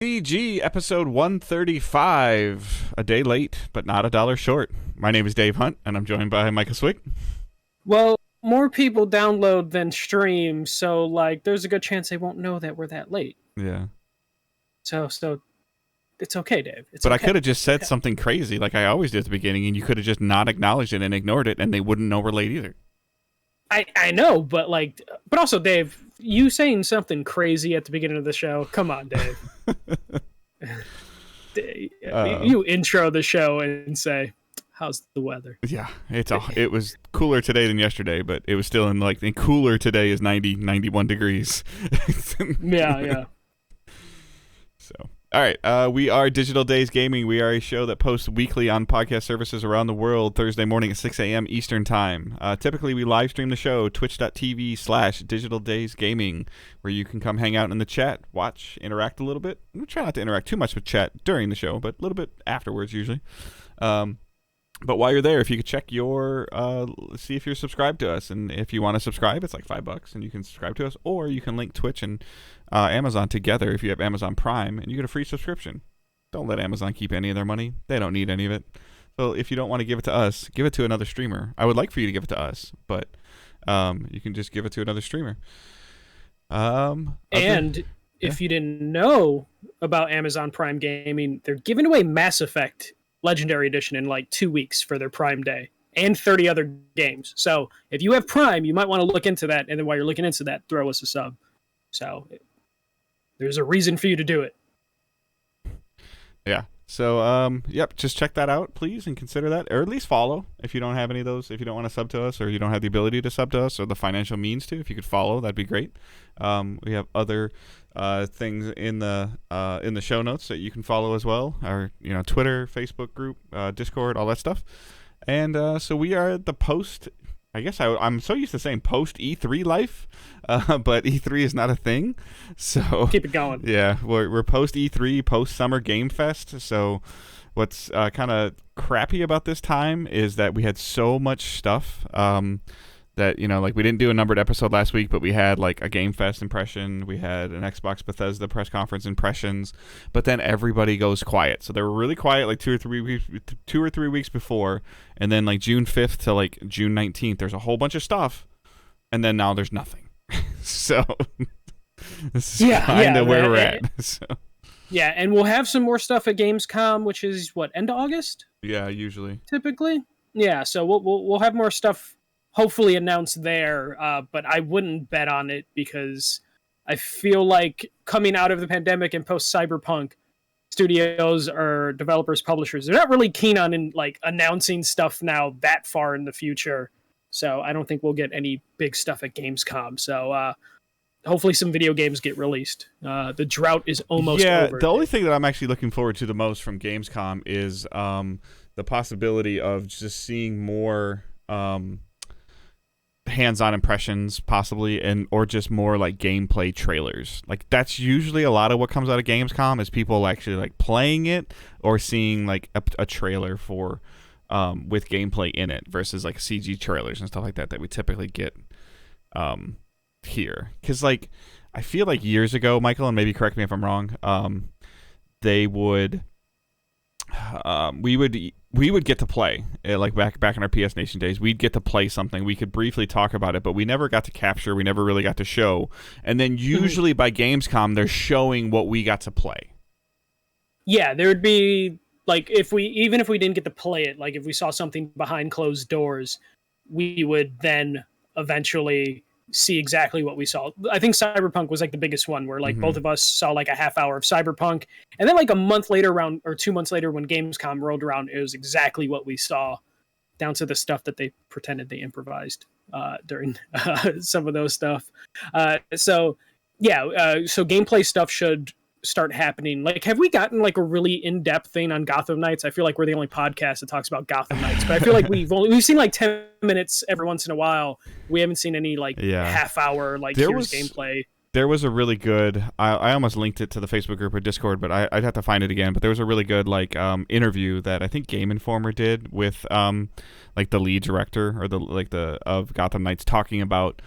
CG episode 135. A day late, but not a dollar short. My name is Dave Hunt, and I'm joined by Micah Swick. Well, more people download than stream, so there's a good chance they won't know that we're that late. Yeah. So it's okay, Dave. It's But I okay. could have just said something crazy like I always do at the beginning, and you could have just not acknowledged it and ignored it, and they wouldn't know we're late either. I know, but also, Dave, you saying something crazy at the beginning of the show. Come on, Dave. You intro the show and say, "How's the weather?" Yeah, it was cooler today than yesterday, but it was still in cooler today is 91 degrees. Yeah. So, all right, we are Digital Days Gaming. We are a show that posts weekly on podcast services around the world, Thursday morning at 6 a.m. Eastern Time. Typically, we live stream the show, twitch.tv/Digital Days Gaming, where you can come hang out in the chat, watch, interact a little bit. We try not to interact too much with chat during the show, but a little bit afterwards usually. But while you're there, if you could check your, see if you're subscribed to us, and if you want to subscribe, it's like $5, and you can subscribe to us, or you can link Twitch and Amazon together if you have Amazon Prime, and you get a free subscription. Don't let Amazon keep any of their money; they don't need any of it. So if you don't want to give it to us, give it to another streamer. I would like for you to give it to us, but you can just give it to another streamer. If you didn't know about Amazon Prime Gaming, they're giving away Mass Effect Legendary Edition in 2 weeks for their Prime Day, and 30 other games. So if you have Prime, you might want to look into that, and then while you're looking into that, throw us a sub. So there's a reason for you to do it. Yeah. So, yep, just check that out, please, and consider that, or at least follow if you don't have any of those. If you don't want to sub to us, or you don't have the ability to sub to us, or the financial means to, if you could follow, that'd be great. We have other things in the show notes that you can follow as well, our Twitter, Facebook group, Discord, all that stuff. And so we are at the post. I guess I'm so used to saying post E3 life, but E3 is not a thing. So keep it going. Yeah, we're post E3, post Summer Game Fest. So what's kind of crappy about this time is that we had so much stuff that we didn't do a numbered episode last week, but we had a Game Fest impression, we had an Xbox Bethesda press conference impressions, but then everybody goes quiet. So they were really quiet 2 or 3 weeks before, and then June 5th to June 19th, there's a whole bunch of stuff, and then now there's nothing. So this is kind of where we're at. So. Yeah, and we'll have some more stuff at Gamescom, which is end of August? Yeah, usually. Typically. Yeah, so we'll have more stuff hopefully announced there, but I wouldn't bet on it because I feel like coming out of the pandemic and post Cyberpunk, studios or developers, publishers, they're not really keen on announcing stuff now that far in the future. So I don't think we'll get any big stuff at Gamescom. So hopefully some video games get released. The drought is almost over. The only thing that I'm actually looking forward to the most from Gamescom is the possibility of just seeing more hands-on impressions possibly, or just more gameplay trailers. That's usually a lot of what comes out of Gamescom is people actually playing it or seeing a trailer for with gameplay in it versus CG trailers and stuff like that we typically get here. Because I feel years ago, Michael, and maybe correct me if I'm wrong, they would we would get to play back in our PS Nation days. We'd get to play something. We could briefly talk about it, but we never got to capture. We never really got to show. And then usually by Gamescom, they're showing what we got to play. Yeah, there would be if we didn't get to play it, if we saw something behind closed doors, we would then eventually see exactly what we saw. I think Cyberpunk was the biggest one where both of us saw a half hour of Cyberpunk, and then a month later, 2 months later, when Gamescom rolled around, it was exactly what we saw, down to the stuff that they pretended they improvised during some of those stuff. So gameplay stuff should start happening. Have we gotten a really in-depth thing on Gotham Knights? I feel we're the only podcast that talks about Gotham Knights, but I feel we've seen 10 minutes every once in a while. We haven't seen any half hour here's gameplay. There was a really good, I almost linked it to the Facebook group or Discord, but I'd have to find it again. But there was a really good interview that I think Game Informer did with the lead director or the of Gotham Knights, talking about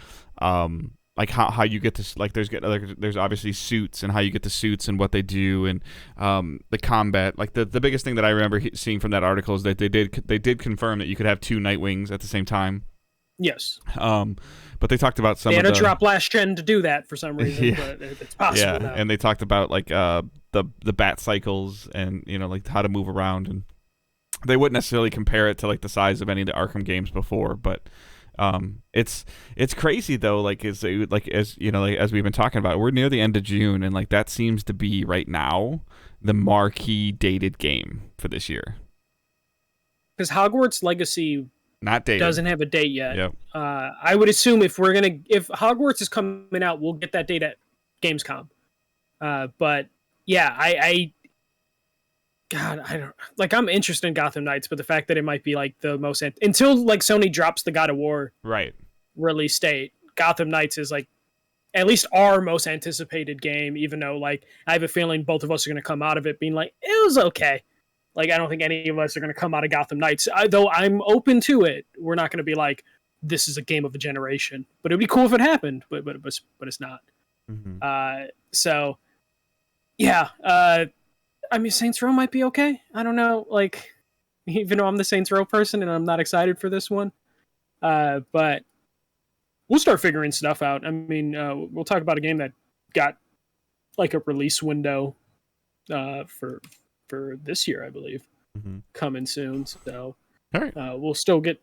like how you get to like there's obviously suits and how you get the suits and what they do and the combat. Like the biggest thing that I remember seeing from that article is that they did confirm that you could have two Nightwings at the same time. Yes. But they talked about some. They had of to drop last gen to do that for some reason, Yeah. but it's possible now. And they talked about like the bat cycles and like how to move around, and they wouldn't necessarily compare it to like the size of any of the Arkham games before, but it's crazy though. Like as we've been talking about, we're near the end of June, and like that seems to be right now the marquee dated game for this year. Because Hogwarts Legacy not dated doesn't have a date yet. Yep. I would assume if Hogwarts is coming out, we'll get that date at Gamescom. But yeah, I don't like. I'm interested in Gotham Knights, but the fact that it might be like the most until like Sony drops the God of War release date, Gotham Knights is like at least our most anticipated game. Even though like I have a feeling both of us are going to come out of it being like it was okay. Like I don't think any of us are going to come out of Gotham Knights. Though I'm open to it. We're not going to be like this is a game of a generation, but it'd be cool if it happened. But it's not. Mm-hmm. So yeah. I mean, Saints Row might be okay. I don't know. Like, even though I'm the Saints Row person and I'm not excited for this one, but we'll start figuring stuff out. I mean, we'll talk about a game that got like a release window for this year, I believe, coming soon. So, all right, we'll still get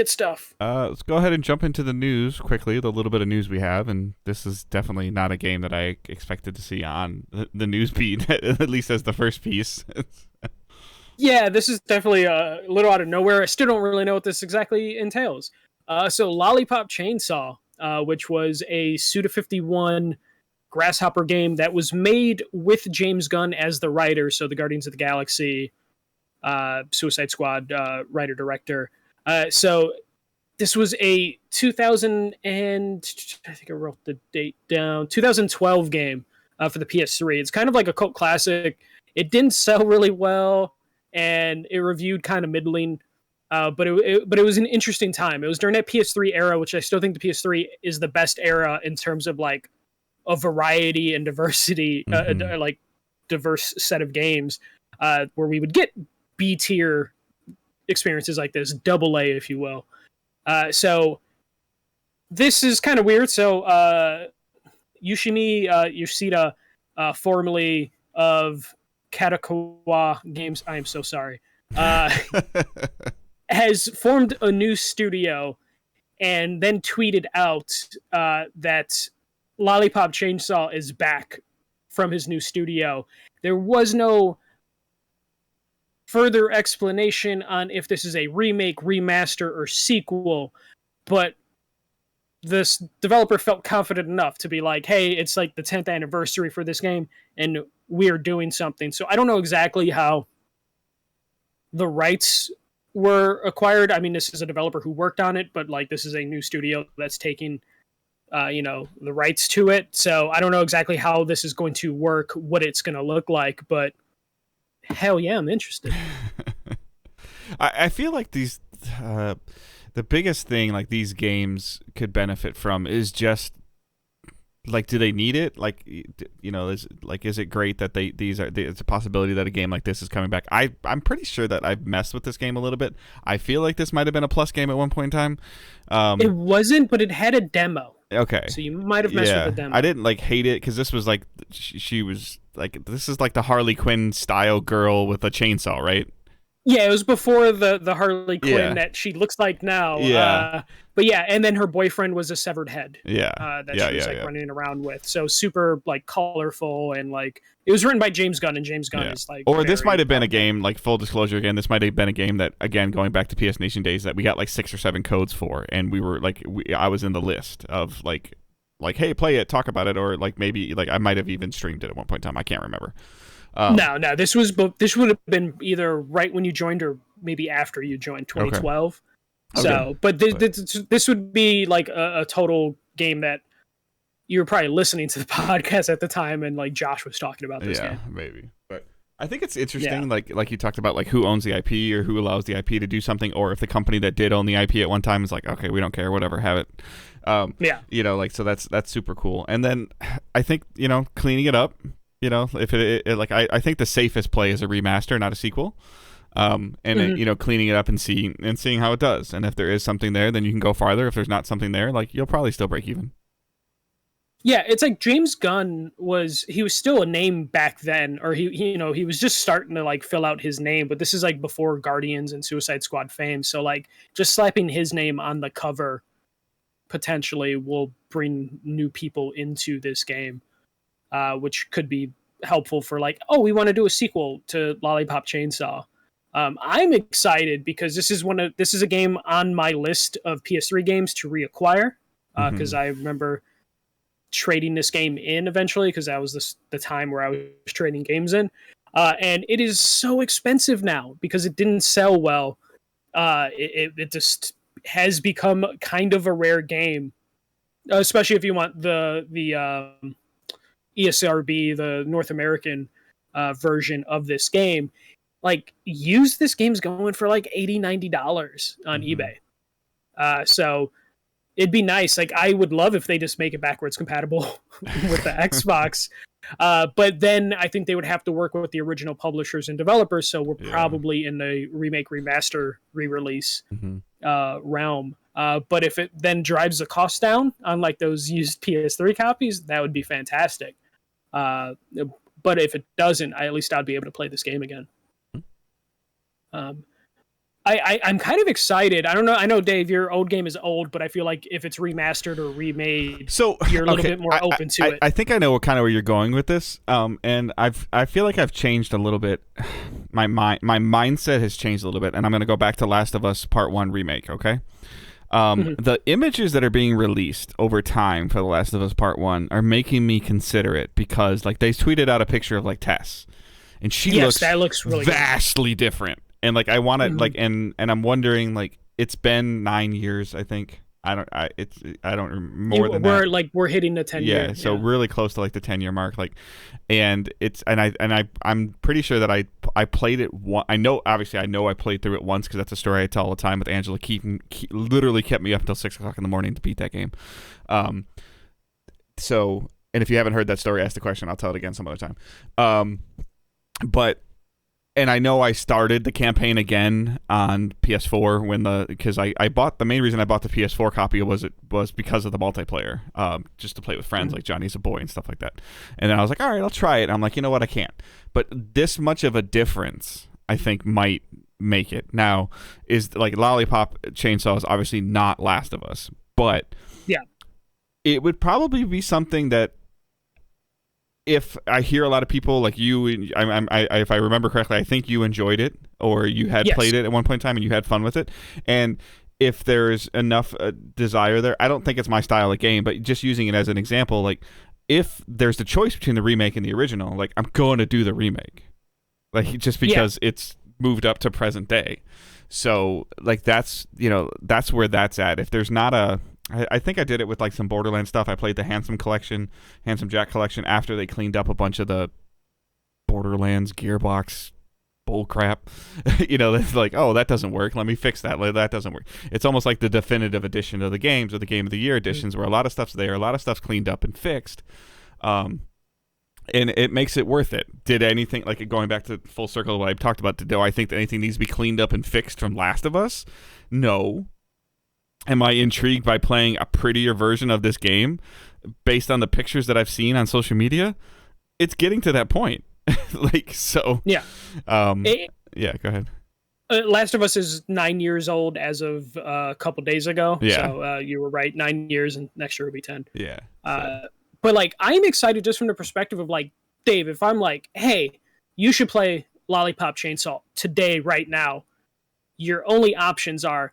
stuff. Let's go ahead and jump into the news quickly, the little bit of news we have. And this is definitely not a game that I expected to see on the news beat, at least as the first piece. Yeah, this is definitely a little out of nowhere. I still don't really know what this exactly entails. So Lollipop Chainsaw, which was a Suda51 Grasshopper game that was made with James Gunn as the writer, so the Guardians of the Galaxy, Suicide Squad writer-director. So this was a 2000 and I think I wrote the date down, 2012 game for the PS3. It's kind of like a cult classic. It didn't sell really well, and it reviewed kind of middling. But it was an interesting time. It was during that PS3 era, which I still think the PS3 is the best era in terms of like a variety and diversity, like diverse set of games, where we would get B tier experiences like this, double A, if you will. So this is kind of weird. So Yoshida, formerly of Katakawa Games, I am so sorry, has formed a new studio and then tweeted out that Lollipop Chainsaw is back from his new studio. There was no further explanation on if this is a remake, remaster, or sequel, but this developer felt confident enough to be like, hey, it's like the 10th anniversary for this game, and we're doing something. So I don't know exactly how the rights were acquired. I mean, this is a developer who worked on it, but like this is a new studio that's taking the rights to it. So I don't know exactly how this is going to work, what it's going to look like, but hell yeah, I'm interested. I feel like these the biggest thing like these games could benefit from is just like, do they need it? Like, is it great that it's a possibility that a game like this is coming back? I'm pretty sure that I've messed with this game a little bit. I feel like this might have been a Plus game at one point in time. It wasn't, but it had a demo. Okay. So you might have messed with the demo. I didn't like hate it because this was like she was like, this is like the Harley Quinn style girl with a chainsaw, right? Yeah, it was before the Harley Quinn that she looks like now. Yeah. But yeah, and then her boyfriend was a severed head. Yeah. That she was running around with. So super like colorful, and like it was written by James Gunn, and James Gunn is like. Or this might have been a game, like full disclosure again, this might have been a game that, again, going back to PS Nation days, that we got like 6 or 7 codes for, and we were like, I was in the list of like, hey, play it, talk about it, or like maybe like I might have even streamed it at one point in time. I can't remember. No, this would have been either right when you joined or maybe after you joined, 2012. Okay. So, but this would be like a total game that you were probably listening to the podcast at the time, and like Josh was talking about this game. Maybe. But I think it's interesting, like you talked about, like who owns the IP or who allows the IP to do something, or if the company that did own the IP at one time is like, okay, we don't care, whatever, have it. Like, so that's super cool. And then I think, cleaning it up, if I think the safest play is a remaster, not a sequel. Cleaning it up and seeing how it does. And if there is something there, then you can go farther. If there's not something there, like, you'll probably still break even. Yeah, it's like James Gunn he was still a name back then, or he was just starting to like fill out his name, but this is like before Guardians and Suicide Squad fame. So like just slapping his name on the cover potentially will bring new people into this game, which could be helpful for like, oh, we want to do a sequel to Lollipop Chainsaw. I'm excited because this is a game on my list of PS3 games to reacquire, because I remember trading this game in eventually, because that was the time where I was trading games in, and it is so expensive now because it didn't sell well. It just has become kind of a rare game, especially if you want the ESRB, the North American version of this game. Like, used this game's going for like $80-$90 on eBay. So it'd be nice. Like, I would love if they just make it backwards compatible with the Xbox. But then I think they would have to work with the original publishers and developers. So we're probably in the remake, remaster, re-release realm. But if it then drives the cost down on like those used PS3 copies, that would be fantastic. But if it doesn't, at least I'd be able to play this game again. I'm kind of excited. I don't know. I know, Dave, your old game is old, but I feel like if it's remastered or remade, so you're a little bit more open to it. I think I know where you're going with this. And I feel like I've changed a little bit. My mindset has changed a little bit, and I'm going to go back to Last of Us Part 1 remake. Okay. The images that are being released over time for The Last of Us Part 1 are making me consider it, because like they tweeted out a picture of like Tess, and that looks really vastly different. And like I want to like and I'm wondering, like, it's been 9 years, I think. I don't more than that. We're hitting the 10 year. Yeah, so really close to like the 10-year mark, like, and I'm pretty sure that I played it I know I played through it once, because that's a story I tell all the time with Angela. Literally kept me up until 6:00 in the morning to beat that game. So, and if you haven't heard that story, ask the question. I'll tell it again some other time. And I know I started the campaign again on PS4 because I bought, the main reason I bought the PS4 copy was because of the multiplayer, just to play with friends, like Johnny's a Boy and stuff like that. And then I was like, all right, I'll try it. And I'm like, you know what, I can't. But this much of a difference, I think, might make it. Now, is like Lollipop Chainsaw is obviously not Last of Us, but it would probably be something that, if I hear a lot of people like you, if I remember correctly, I think you enjoyed it, or you had played it at one point in time and you had fun with it. And if there's enough desire there, I don't think it's my style of game, but just using it as an example, like, if there's the choice between the remake and the original, like, I'm going to do the remake, like, just because it's moved up to present day. So like that's where that's at. If there's not I think I did it with like some Borderlands stuff. I played the Handsome Jack collection after they cleaned up a bunch of the Borderlands Gearbox bullcrap. It's like, oh, that doesn't work. Let me fix that. That doesn't work. It's almost like the definitive edition of the games, or the Game of the Year editions, where a lot of stuff's there, a lot of stuff's cleaned up and fixed. And it makes it worth it. Did anything, like going back to full circle of what I talked about, do I think that anything needs to be cleaned up and fixed from Last of Us? No. Am I intrigued by playing a prettier version of this game based on the pictures that I've seen on social media? It's getting to that point. Like, so. Yeah. Go ahead. Last of Us is 9 years old as of a couple days ago. Yeah. So you were right. 9 years, and next year will be 10. Yeah. But like, I'm excited just from the perspective of like, Dave, if I'm like, hey, you should play Lollipop Chainsaw today, right now, your only options are,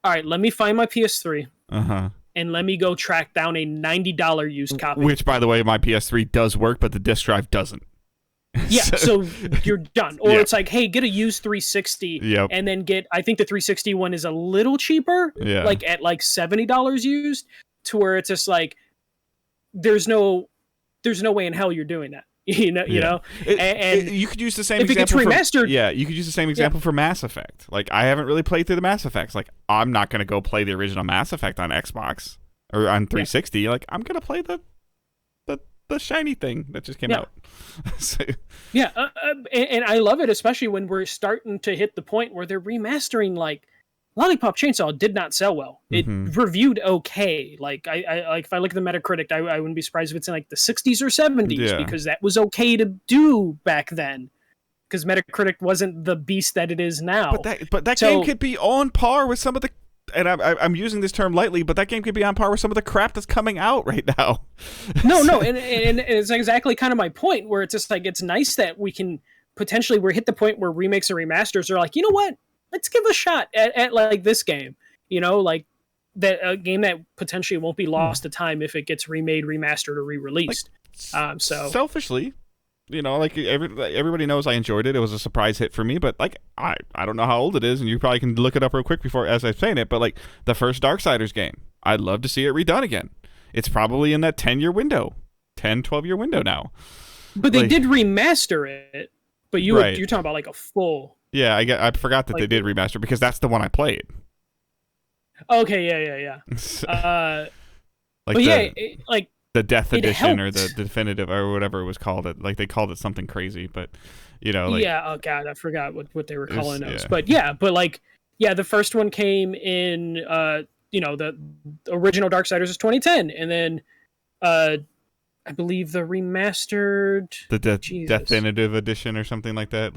all right, let me find my PS3, and let me go track down a $90 used copy. Which, by the way, my PS3 does work, but the disc drive doesn't. Yeah, so you're done. Or it's like, hey, get a used 360, and then I think the 360 one is a little cheaper, like at like $70 used, to where it's just like, there's no way in hell you're doing that. You know, and you could use the same if example it gets remastered, you could use the same example for Mass Effect. Like, I haven't really played through the Mass Effects. Like, I'm not going to go play the original Mass Effect on Xbox or on 360. Like, I'm going to play the shiny thing that just came out. So, and I love it, especially when we're starting to hit the point where they're remastering. Like, Lollipop Chainsaw did not sell well. It reviewed okay. Like, I like, if I look at the Metacritic, I wouldn't be surprised if it's in like the 60s or 70s, because that was okay to do back then, because Metacritic wasn't the beast that it is now. But that game could be on par with some of the, and I'm using this term lightly, but that game could be on par with some of the crap that's coming out right now. No, and it's exactly kind of my point, where it's just like, it's nice that we can potentially, we're hit the point where remakes and remasters are like, you know what? Let's give a shot at like this game, like that, a game that potentially won't be lost to time if it gets remade, remastered, or re-released. Like, selfishly, like everybody knows I enjoyed it. It was a surprise hit for me, but like, I don't know how old it is, and you probably can look it up real quick before as I'm saying it, but like the first Darksiders game, I'd love to see it redone again. It's probably in that 10-year window, 12-year window now. But they did remaster it, but you're talking about like a full... Yeah, I forgot that they did remaster, because that's the one I played. Okay, yeah. The Death Edition or the Definitive or whatever it was called. Like, they called it something crazy, but oh god, I forgot what they were calling those. But the first one came in the original Darksiders is 2010, and then I believe the remastered Definitive Edition or something like that.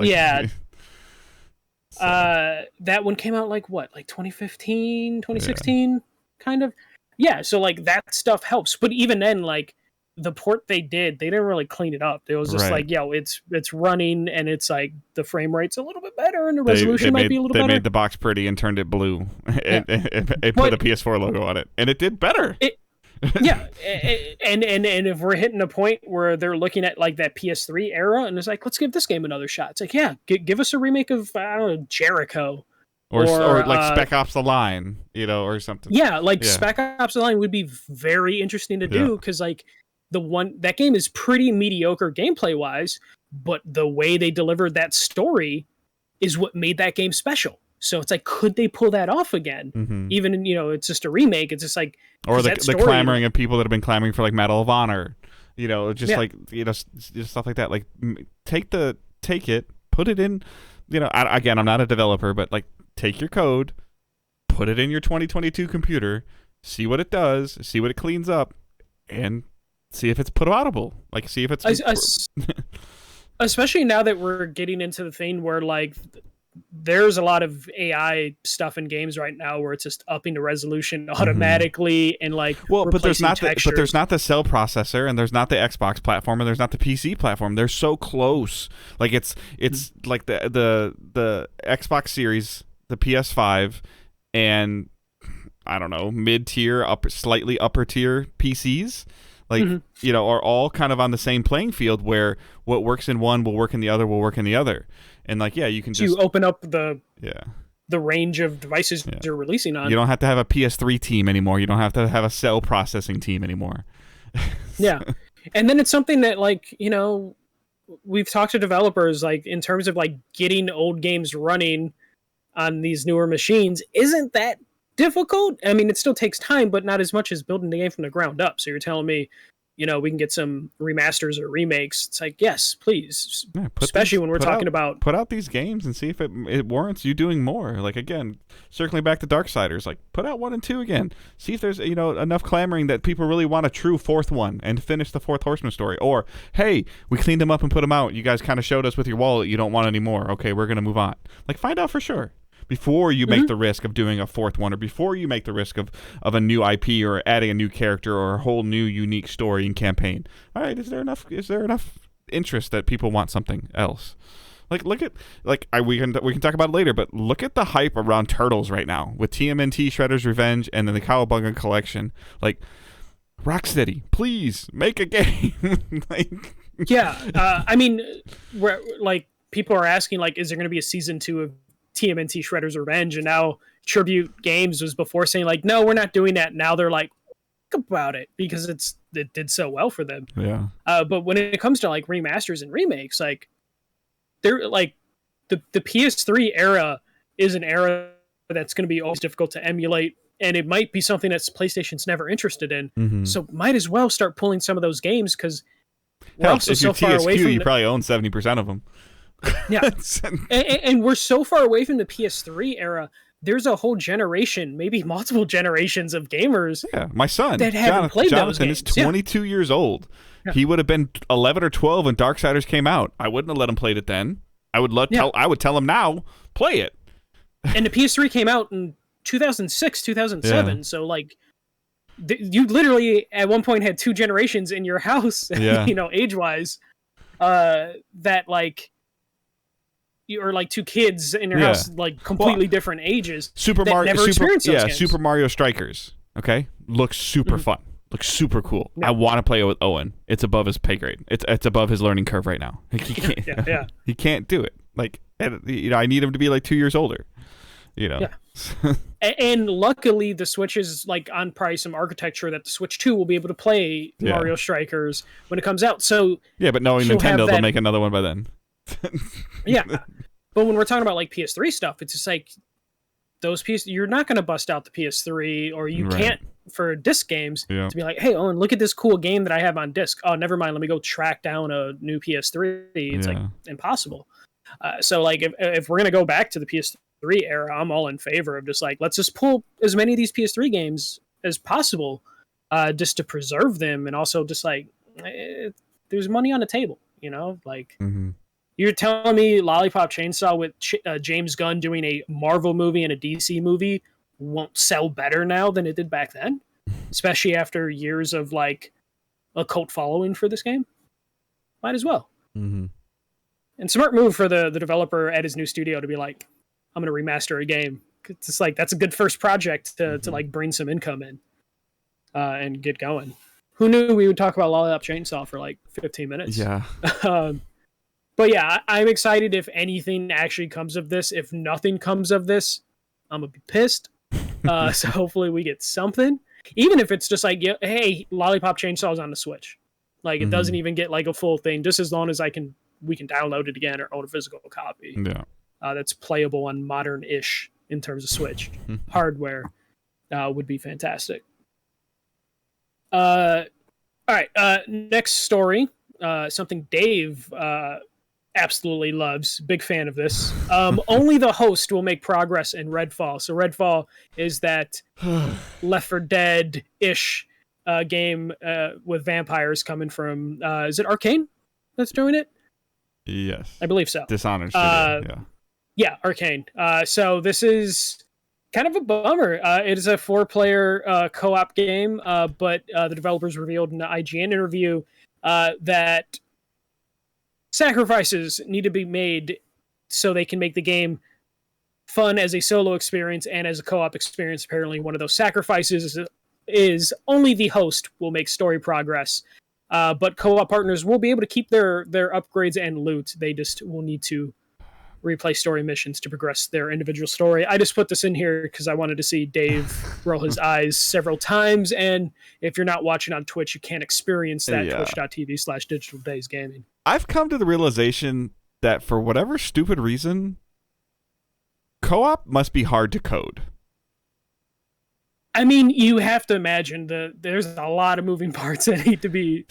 That one came out like 2015, 2016, kind of. Yeah, so like that stuff helps, but even then, like the port they didn't really clean it up. It was just like, it's running, and it's like the frame rate's a little bit better, and the resolution might be a little better. They made the box pretty and turned it blue, and put a PS4 logo on it, and it did better. And if we're hitting a point where they're looking at like that PS3 era, and it's like, let's give this game another shot. It's like, give us a remake of, I don't know, Jericho. Or like Spec Ops: The Line, or something. Yeah, Spec Ops: The Line would be very interesting to do, because like that game is pretty mediocre gameplay wise, but the way they delivered that story is what made that game special. So it's like, could they pull that off again? Mm-hmm. Even it's just a remake. It's just like, or the clamoring of people that have been clamoring for like Medal of Honor, just stuff like that. Like, take it, put it in. Again, I'm not a developer, but like, take your code, put it in your 2022 computer, see what it does, see what it cleans up, and see if it's put-outable. Like, see if it's... Especially now that we're getting into the thing where, like, there's a lot of AI stuff in games right now where it's just upping the resolution automatically and, like, but there's not the cell processor, and there's not the Xbox platform, and there's not the PC platform. They're so close. Like, it's like the Xbox Series, the PS5, and I don't know, mid-tier, slightly upper-tier PCs, like, are all kind of on the same playing field, where what works in one will work in the other, will work in the other. And like, you can just... You open up the range of devices you're releasing on. You don't have to have a PS3 team anymore. You don't have to have a cell processing team anymore. Yeah. And then it's something that, like, we've talked to developers, like, in terms of, like, getting old games running on these newer machines isn't that difficult. I mean, it still takes time, but not as much as building the game from the ground up. So you're telling me, we can get some remasters or remakes. It's like, yes, please. Yeah, especially when we're talking about... Put out these games and see if it warrants you doing more. Like, again, circling back to Darksiders, like, put out 1 and 2 again. See if there's, enough clamoring that people really want a true 4th one and finish the 4th Horseman story. Or, hey, we cleaned them up and put them out. You guys kind of showed us with your wallet you don't want any more. Okay, we're going to move on. Like, find out for sure before you make the risk of doing a 4th one, or before you make the risk of a new IP or adding a new character or a whole new unique story and campaign. All right, is there enough interest that people want something else? Like, look at, like, we can talk about it later, but look at the hype around Turtles right now with TMNT, Shredder's Revenge, and then the Cowabunga collection. Like, Rocksteady, please make a game. Like, I mean, like, people are asking, like, is there going to be a season 2 of TMNT Shredder's Revenge? And now Tribute Games was before saying, like, no, we're not doing that. Now they're like, think about it, because it's it did so well for them. Yeah. But when it comes to like remasters and remakes, like they're like the PS3 era is an era that's going to be always difficult to emulate, and it might be something that PlayStation's never interested in. Mm-hmm. So might as well start pulling some of those games, because we're Hell, also if so you're far away TSQ, from you probably own 70% of them. Yeah. and we're so far away from the PS3 era. There's a whole generation, maybe multiple generations of gamers. Yeah, my son, that haven't played those Jonathan, games. is 22 years old. Yeah. He would have been 11 or 12 when Darksiders came out. I wouldn't have let him play it then. I would tell him now, play it. And the PS3 came out in 2006, 2007. Yeah. So like, you literally at one point had two generations in your house, age-wise, that like, or like two kids in your house, like completely different ages. Super Mario Strikers. Okay, looks super fun. Looks super cool. Yeah. I want to play it with Owen. It's above his pay grade. It's above his learning curve right now. Like, he can't. He can't do it. Like, I need him to be like 2 years older. Yeah. And luckily, the Switch is like on probably some architecture that the Switch 2 will be able to play Mario Strikers when it comes out. So but knowing Nintendo, they'll make another one by then. Yeah, but when we're talking about like PS3 stuff, it's just like those pieces. You're not going to bust out the PS3, or you can't for disc games to be like, hey, Owen, look at this cool game that I have on disc. Oh, never mind. Let me go track down a new PS3. It's like impossible. So like if we're going to go back to the PS3 era, I'm all in favor of just like, let's just pull as many of these PS3 games as possible, just to preserve them, and also just like there's money on the table, like. Mm-hmm. You're telling me Lollipop Chainsaw with James Gunn doing a Marvel movie and a DC movie won't sell better now than it did back then? Especially after years of like a cult following for this game? Might as well. Mm-hmm. And smart move for the developer at his new studio to be like, I'm going to remaster a game. It's just like, that's a good first project to like bring some income in and get going. Who knew we would talk about Lollipop Chainsaw for like 15 minutes? Yeah. But yeah, I'm excited if anything actually comes of this. If nothing comes of this, I'm going to be pissed. So hopefully we get something. Even if it's just like, hey, Lollipop Chainsaw is on the Switch. Like, it doesn't even get like a full thing, just as long as we can download it again or own a physical copy. Yeah. That's playable on modern-ish in terms of Switch hardware would be fantastic. All right, next story. Something Dave absolutely loves. Big fan of this. Only the host will make progress in Redfall. So Redfall is that Left 4 Dead-ish game with vampires coming from... is it Arcane that's doing it? Yes. I believe so. Dishonored Studio, Yeah, Arcane. So this is kind of a bummer. It is a 4-player co-op game, but the developers revealed in the IGN interview that sacrifices need to be made so they can make the game fun as a solo experience and as a co-op experience. Apparently, one of those sacrifices is only the host will make story progress, but co-op partners will be able to keep their upgrades and loot. They just will need to replay story missions to progress their individual story. I just put this in here because I wanted to see Dave roll his eyes several times, and if you're not watching on Twitch, you can't experience that. Twitch.tv/digitaldaysgaming. I've come to the realization that for whatever stupid reason, co-op must be hard to code. I mean, you have to imagine there's a lot of moving parts that need to be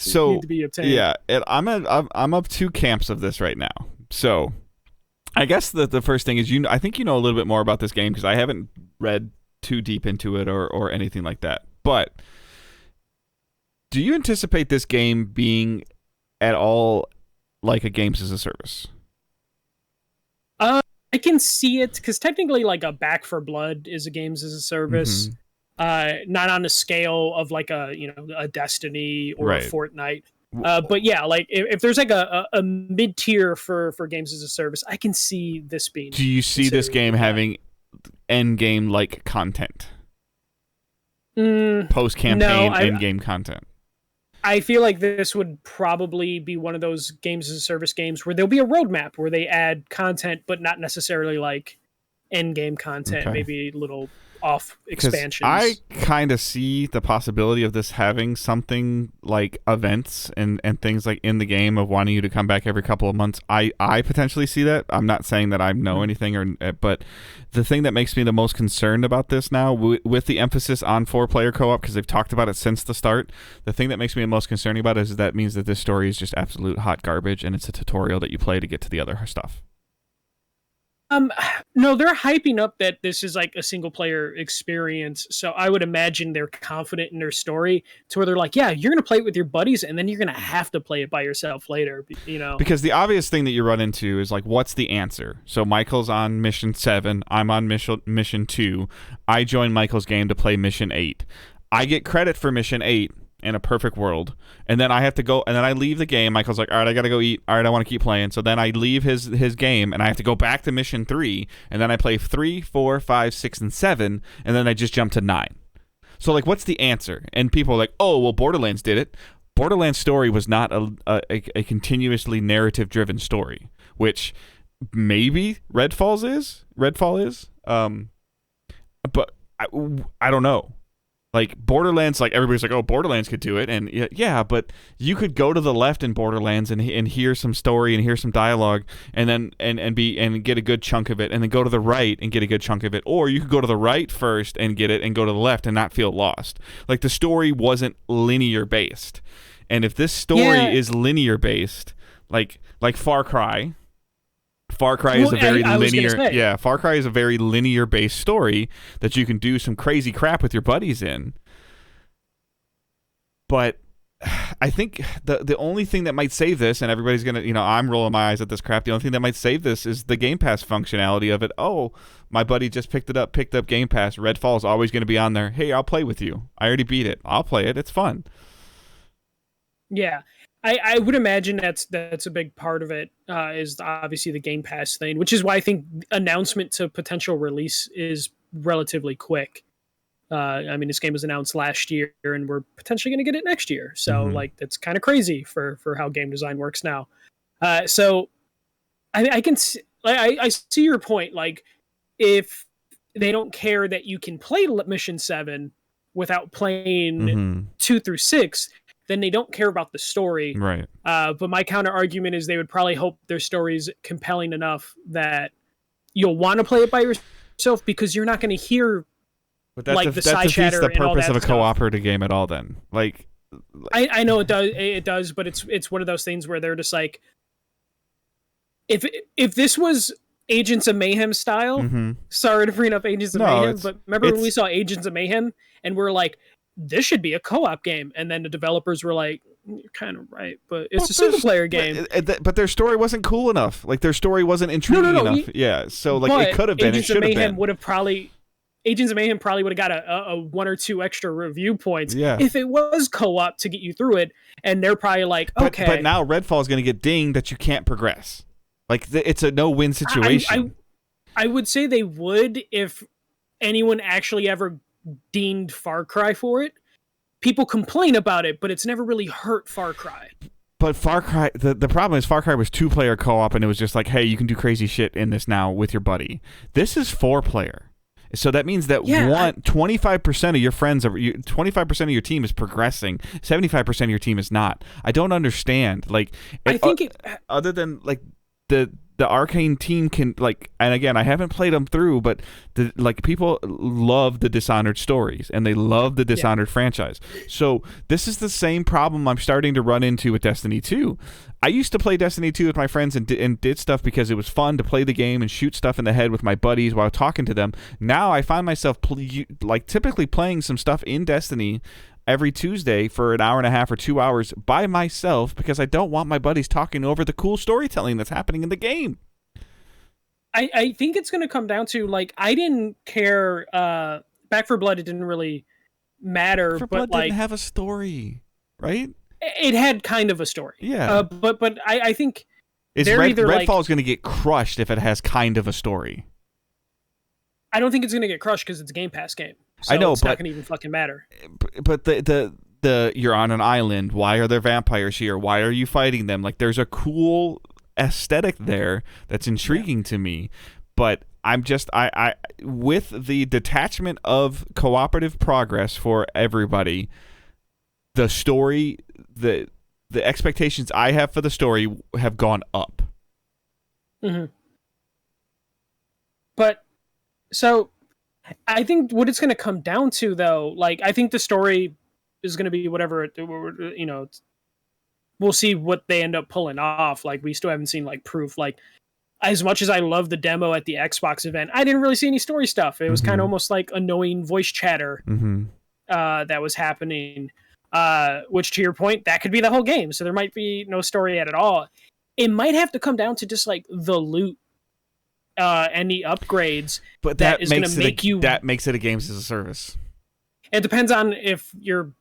obtained. Yeah, and I'm up two camps of this right now. So I guess the first thing is, I think you know a little bit more about this game because I haven't read too deep into it or anything like that. But do you anticipate this game being at all like a games as a service? I can see it because technically, like a Back 4 Blood is a games as a service, not on the scale of like a Destiny or a Fortnite. But yeah, like if there's like a mid tier for games as a service, I can see this being. Do you see this game having end game like content? Post campaign end game content. I feel like this would probably be one of those games as a service games where there'll be a roadmap where they add content, but not necessarily like end game content. Okay. Maybe little off expansions. I kind of see the possibility of this having something like events and things like in the game of wanting you to come back every couple of months. I potentially see that. I'm not saying that I know anything, but the thing that makes me the most concerned about this now, with the emphasis on 4-player co-op, because they've talked about it since the start, the thing that makes me the most concerned about it is that means that this story is just absolute hot garbage, and it's a tutorial that you play to get to the other stuff. No, they're hyping up that this is like a single player experience. So I would imagine they're confident in their story to where they're like, yeah, you're going to play it with your buddies and then you're going to have to play it by yourself later, you know? Because the obvious thing that you run into is like, what's the answer? So Michael's on mission 7. I'm on mission 2. I join Michael's game to play mission 8. I get credit for mission 8 in a perfect world, and then I have to go, and then I leave the game. Michael's like, all right, I gotta go eat. All right, I want to keep playing. So then I leave his game, and I have to go back to mission 3, and then I play 3, 4, 5, 6, and 7, and then I just jump to 9. So like, what's the answer? And people are like, oh, well, Borderlands did it. Borderlands' story was not a continuously narrative-driven story, which maybe Redfall is. But I don't know. Like Borderlands, like everybody's like, oh, Borderlands could do it, and yeah, but you could go to the left in Borderlands and hear some story and hear some dialogue, and then and get a good chunk of it, and then go to the right and get a good chunk of it, or you could go to the right first and get it, and go to the left and not feel lost. Like the story wasn't linear based, and if this story is linear based, like Far Cry. Far Cry is a very linear. Yeah, Far Cry is a very linear-based story that you can do some crazy crap with your buddies in. But I think the only thing that might save this, and everybody's gonna, I'm rolling my eyes at this crap. The only thing that might save this is the Game Pass functionality of it. Oh, my buddy just picked up Game Pass. Redfall is always going to be on there. Hey, I'll play with you. I already beat it. I'll play it. It's fun. Yeah. I would imagine that's a big part of it, is obviously the Game Pass thing, which is why I think announcement to potential release is relatively quick. I mean, this game was announced last year, and we're potentially going to get it next year. So, like, that's kind of crazy for how game design works now. So, I see your point. Like, if they don't care that you can play Mission 7 without playing 2 through 6, then they don't care about the story. Right. But my counter argument is they would probably hope their story is compelling enough that you'll want to play it by yourself, because you're not going to hear the side chatter the purpose of a stuff. cooperative game at all. Then, like, I know it does, but it's one of those things where they're just like, if this was Agents of Mayhem style, sorry to bring up Agents of Mayhem, but remember when we saw Agents of Mayhem and we're like, this should be a co-op game, and then the developers were like, you're kind of right, but it's a single-player game. But their story wasn't cool enough. Like, their story wasn't intriguing enough. So, like, it could have been. It should have been. Agents of Mayhem probably would have got a 1 or 2 extra review points if it was co-op to get you through it, and they're probably like, okay. But now Redfall is going to get dinged that you can't progress. Like, it's a no-win situation. I would say they would if anyone actually ever deemed Far Cry for it. People complain about it, but it's never really hurt Far Cry. But Far Cry, the problem is Far Cry was 2-player co-op, and it was just like, hey, you can do crazy shit in this now with your buddy. This is 4-player. So that means that 25% of your friends, 25% of your team is progressing. 75% of your team is not. I don't understand. Like, I think other than like the Arcane team can, like, and again, I haven't played them through, but people love the Dishonored stories and they love the Dishonored franchise. So this is the same problem I'm starting to run into with Destiny 2. I used to play Destiny 2 with my friends and did stuff because it was fun to play the game and shoot stuff in the head with my buddies while talking to them. Now I find myself typically playing some stuff in Destiny every Tuesday for an hour and a half or 2 hours by myself, because I don't want my buddies talking over the cool storytelling that's happening in the game. I think it's going to come down to, like, I didn't care. Back 4 Blood, it didn't really matter. Back 4 Blood didn't have a story, right? It had kind of a story. Yeah. But I think Redfall is going to get crushed if it has kind of a story. I don't think it's going to get crushed because it's a Game Pass game. So I know, it's not going to even fucking matter. But the you're on an island. Why are there vampires here? Why are you fighting them? Like, there's a cool aesthetic there that's intriguing to me. but I'm just I with the detachment of cooperative progress for everybody, the story, the expectations I have for the story have gone up. Mm-hmm. But so I think what it's going to come down to, though, like I think the story is going to be whatever we'll see what they end up pulling off. Like we still haven't seen like proof. Like as much as I love the demo at the Xbox event, I didn't really see any story stuff. It was kind of almost like annoying voice chatter that was happening. Which, to your point, that could be the whole game. So there might be no story at all. It might have to come down to just like the loot and the upgrades. But that is going to make that makes it a games as a service. It depends on if you're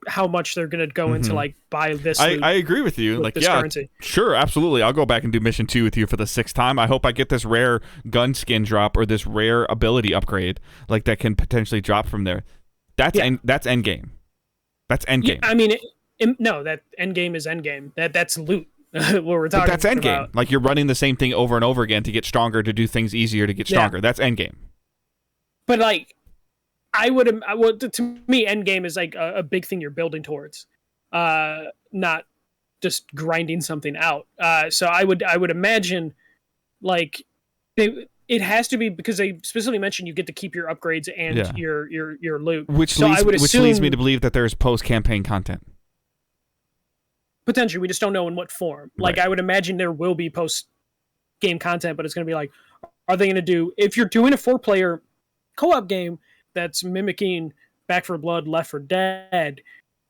how much they're going to go into like buy this. I agree with you. Like, yeah, currency. Sure, absolutely. I'll go back and do mission 2 with you for the 6th time. I hope I get this rare gun skin drop or this rare ability upgrade like that can potentially drop from there. That's that's end game. That's end game. Yeah, I mean, no, that end game is end game. That's loot. What we're talking. But that's end game. Like you're running the same thing over and over again to get stronger, to do things easier, to get stronger. That's end game. But like, to me, end game is like a big thing you're building towards, not just grinding something out. So I would imagine, like, it has to be because they specifically mentioned you get to keep your upgrades and your loot, which leads me to believe that there's post campaign content. Potentially, we just don't know in what form. Like, I would imagine there will be post game content, but it's going to be like, are they going to do, if you're doing a 4-player co-op game that's mimicking Back 4 Blood, Left 4 Dead,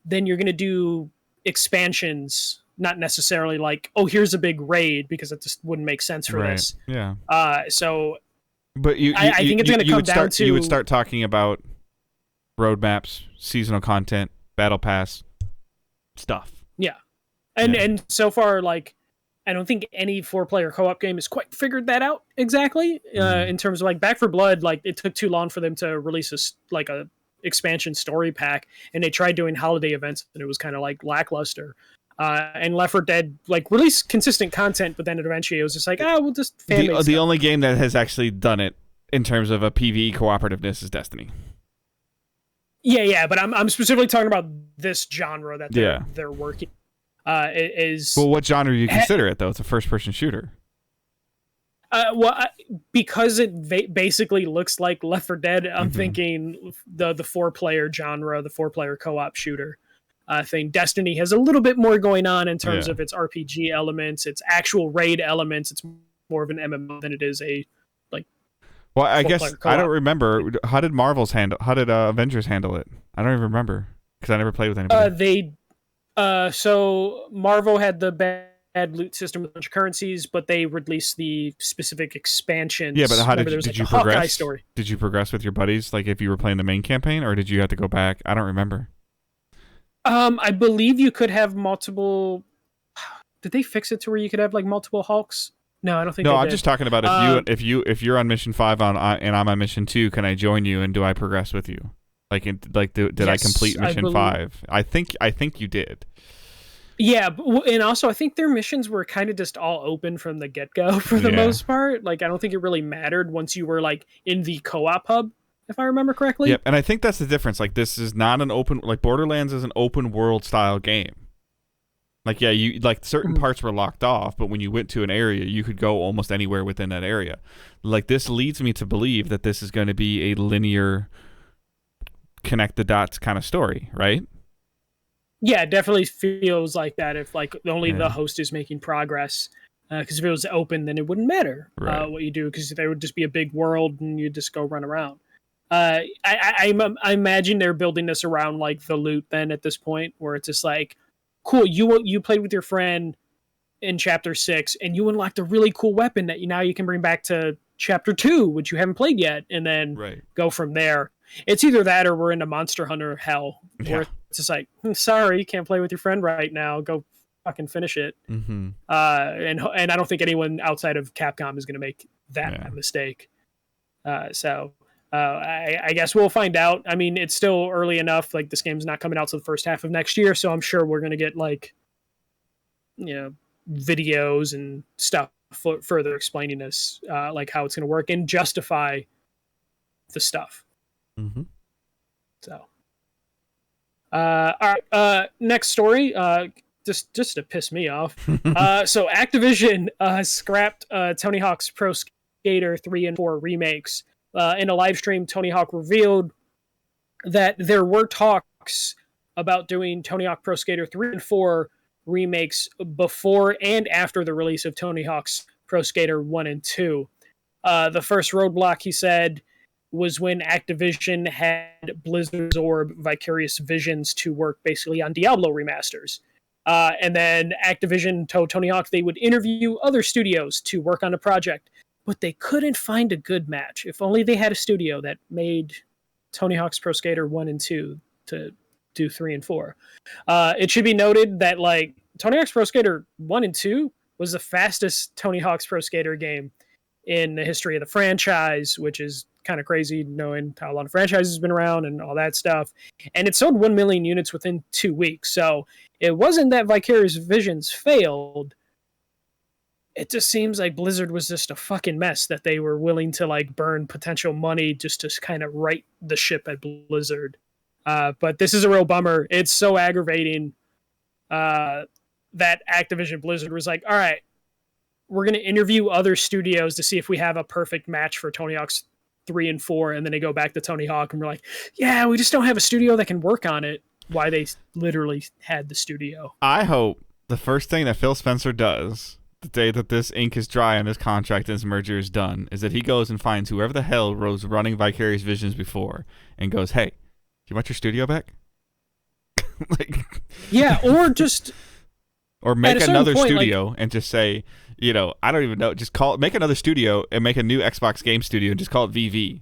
then you're going to do expansions, not necessarily like, oh, here's a big raid, because it just wouldn't make sense for this. Yeah. So, but I think it's going to come down to, you would start talking about roadmaps, seasonal content, battle pass stuff. Yeah. And so far, like, I don't think any 4-player co-op game has quite figured that out exactly. In terms of like Back 4 Blood, like it took too long for them to release a expansion story pack, and they tried doing holiday events, and it was kind of like lackluster. And Left 4 Dead like released consistent content, but then eventually it was just like, we'll just fan make the only game that has actually done it in terms of a PvE cooperativeness is Destiny. Yeah, but I'm specifically talking about this genre that they're working. Well, what genre do you consider it though? It's a first-person shooter. Because it basically looks like Left 4 Dead, I'm thinking the 4-player genre, the 4-player co-op shooter thing. Destiny has a little bit more going on in terms of its RPG elements, its actual raid elements. It's more of an MMO than it is a like. Well, I guess co-op. I don't remember. How did Avengers handle it? I don't even remember because I never played with anybody. So Marvel had the bad loot system with a bunch of currencies, but they released the specific expansions. Yeah, but how did you progress? Story. Did you progress with your buddies, like if you were playing the main campaign, or did you have to go back? I don't remember. I believe you could have multiple. Did they fix it to where you could have like multiple Hulks? No, I don't think. No, I'm just talking about if you're on mission 5 and I'm on mission 2, can I join you and do I progress with you? Did I complete mission 5? I think you did. Yeah, and also I think their missions were kind of just all open from the get-go for the most part. Like I don't think it really mattered once you were like in the co-op hub, if I remember correctly. Yep, and I think that's the difference. Like this is not an open, like Borderlands is an open world style game. Like you like certain parts were locked off, but when you went to an area, you could go almost anywhere within that area. Like this leads me to believe that this is going to be a linear connect the dots kind of story, right? Yeah, it definitely feels like that if like only the host is making progress. Because if it was open, then it wouldn't matter what you do, because there would just be a big world and you just go run around. I imagine they're building this around like the loot then at this point, where it's just like, cool, you played with your friend in chapter 6 and you unlocked a really cool weapon that you can bring back to chapter 2, which you haven't played yet, and then go from there. It's either that or we're into Monster Hunter hell, where it's just like, sorry, you can't play with your friend right now. Go fucking finish it. And I don't think anyone outside of Capcom is going to make that mistake. So I guess we'll find out. I mean, it's still early enough. Like this game's not coming out till the first half of next year, so I'm sure we're going to get like, videos and stuff further explaining this, like how it's going to work and justify the stuff. Mm-hmm. So, all right. Next story. Just to piss me off. So Activision scrapped Tony Hawk's Pro Skater 3 and 4 remakes. In a live stream, Tony Hawk revealed that there were talks about doing Tony Hawk Pro Skater 3 and 4 remakes before and after the release of Tony Hawk's Pro Skater 1 and 2. The first roadblock, he said, was when Activision had Blizzard absorb Vicarious Visions to work basically on Diablo remasters. And then Activision told Tony Hawk they would interview other studios to work on a project, but they couldn't find a good match. If only they had a studio that made Tony Hawk's Pro Skater 1 and 2 to do 3 and 4. It should be noted that like Tony Hawk's Pro Skater 1 and 2 was the fastest Tony Hawk's Pro Skater game in the history of the franchise, which is kind of crazy knowing how long the franchise has been around and all that stuff. And it sold 1 million units within 2 weeks. So it wasn't that Vicarious Visions failed. It just seems like Blizzard was just a fucking mess that they were willing to like burn potential money just to kind of right the ship at Blizzard. But this is a real bummer. It's so aggravating that Activision Blizzard was like, all right, we're going to interview other studios to see if we have a perfect match for Tony Hawk's 3 and 4. And then they go back to Tony Hawk and we're like, yeah, we just don't have a studio that can work on it. Why they literally had the studio. I hope the first thing that Phil Spencer does the day that this ink is dry on this contract and this merger is done is that he goes and finds whoever the hell was running Vicarious Visions before and goes, hey, you want your studio back? Like, yeah, or just or make another point, studio like, and just say, you know, I don't even know, just make another studio and make a new Xbox game studio and just call it VV.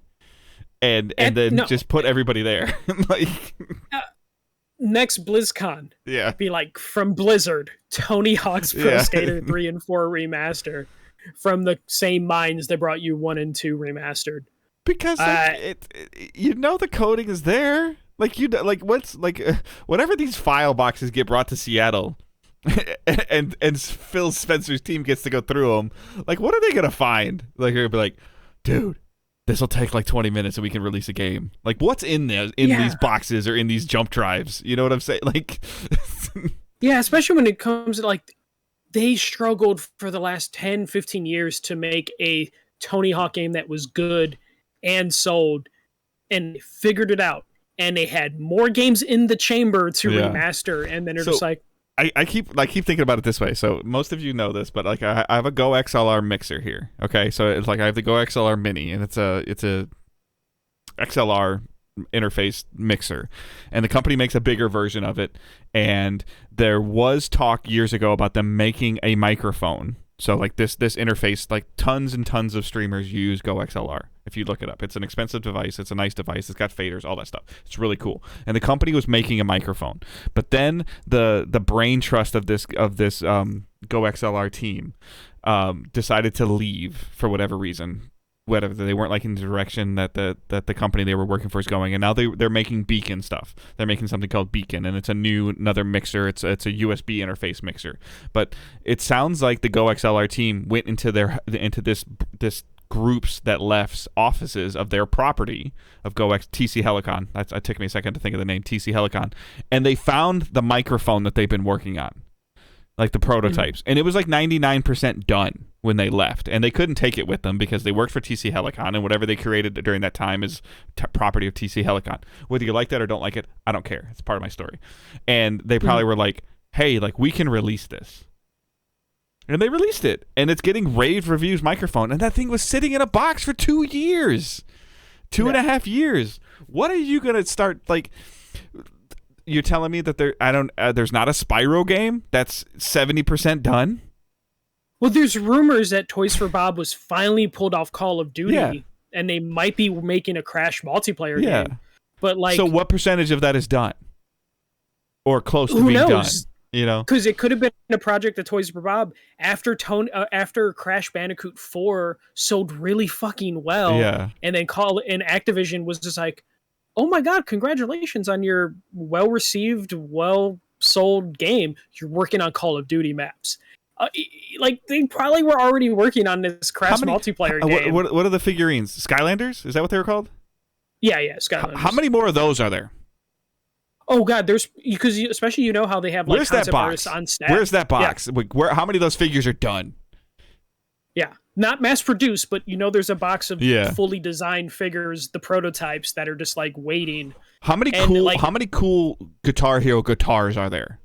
And then just put everybody there. Like next BlizzCon. Yeah. Be like from Blizzard, Tony Hawk's Pro Skater 3 and 4 remaster from the same minds that brought you 1 and 2 remastered. Because you know the coding is there. Like whenever these file boxes get brought to Seattle, and Phil Spencer's team gets to go through them, like what are they gonna find? Like they're gonna be like, dude, this will take like 20 minutes and we can release a game. Like what's in there these boxes or in these jump drives? You know what I'm saying? Like, yeah, especially when it comes to like they struggled for the last 10, 15 years to make a Tony Hawk game that was good and sold, and they figured it out. And they had more games in the chamber to remaster, and then they're just like, I keep thinking about it this way. So most of you know this, but like I have a Go XLR mixer here. Okay, so it's like I have the Go XLR Mini, and it's a XLR interface mixer, and the company makes a bigger version of it. And there was talk years ago about them making a microphone. So like this interface, like tons and tons of streamers use Go XLR. If you look it up, it's an expensive device. It's a nice device. It's got faders, all that stuff. It's really cool. And the company was making a microphone, but then the brain trust of this Go XLR team decided to leave for whatever reason. Whatever, they weren't liking the direction that the company they were working for is going, and now they're making Beacon stuff. They're making something called Beacon, and it's another mixer. It's a USB interface mixer. But it sounds like the Go XLR team went into this groups that left offices of their property of TC Helicon. It took me a second to think of the name, TC Helicon, and they found the microphone that they've been working on, like the prototypes, and it was like 99% done when they left, and they couldn't take it with them because they worked for TC Helicon, and whatever they created during that time is property of TC Helicon. Whether you like that or don't like it, I don't care. It's part of my story. And they probably were like, hey, like we can release this. And they released it, and it's getting rave reviews microphone, and that thing was sitting in a box for 2 years. 2.5 years. What are you going to start, like... You're telling me that there's not a Spyro game that's 70% done? Well, there's rumors that Toys for Bob was finally pulled off Call of Duty, and they might be making a Crash multiplayer game. But like, so what percentage of that is done, or close to being done? You know, because it could have been a project that Toys for Bob after Crash Bandicoot 4 sold really fucking well, and then Activision was just like, oh my god, congratulations on your well-received, well-sold game. You're working on Call of Duty maps. Like they probably were already working on this How cross many multiplayer how- game. what are the figurines? Skylanders? Is that what they were called? Yeah, Skylanders. How many more of those are there? Oh god, there's because especially how they have like Where's that concept box? artists on staff. Where's that box? Like, how many of those figures are done? Yeah, not mass produced, but there's a box of Yeah. fully designed figures, the prototypes that are just like waiting. How many cool Guitar Hero guitars are there?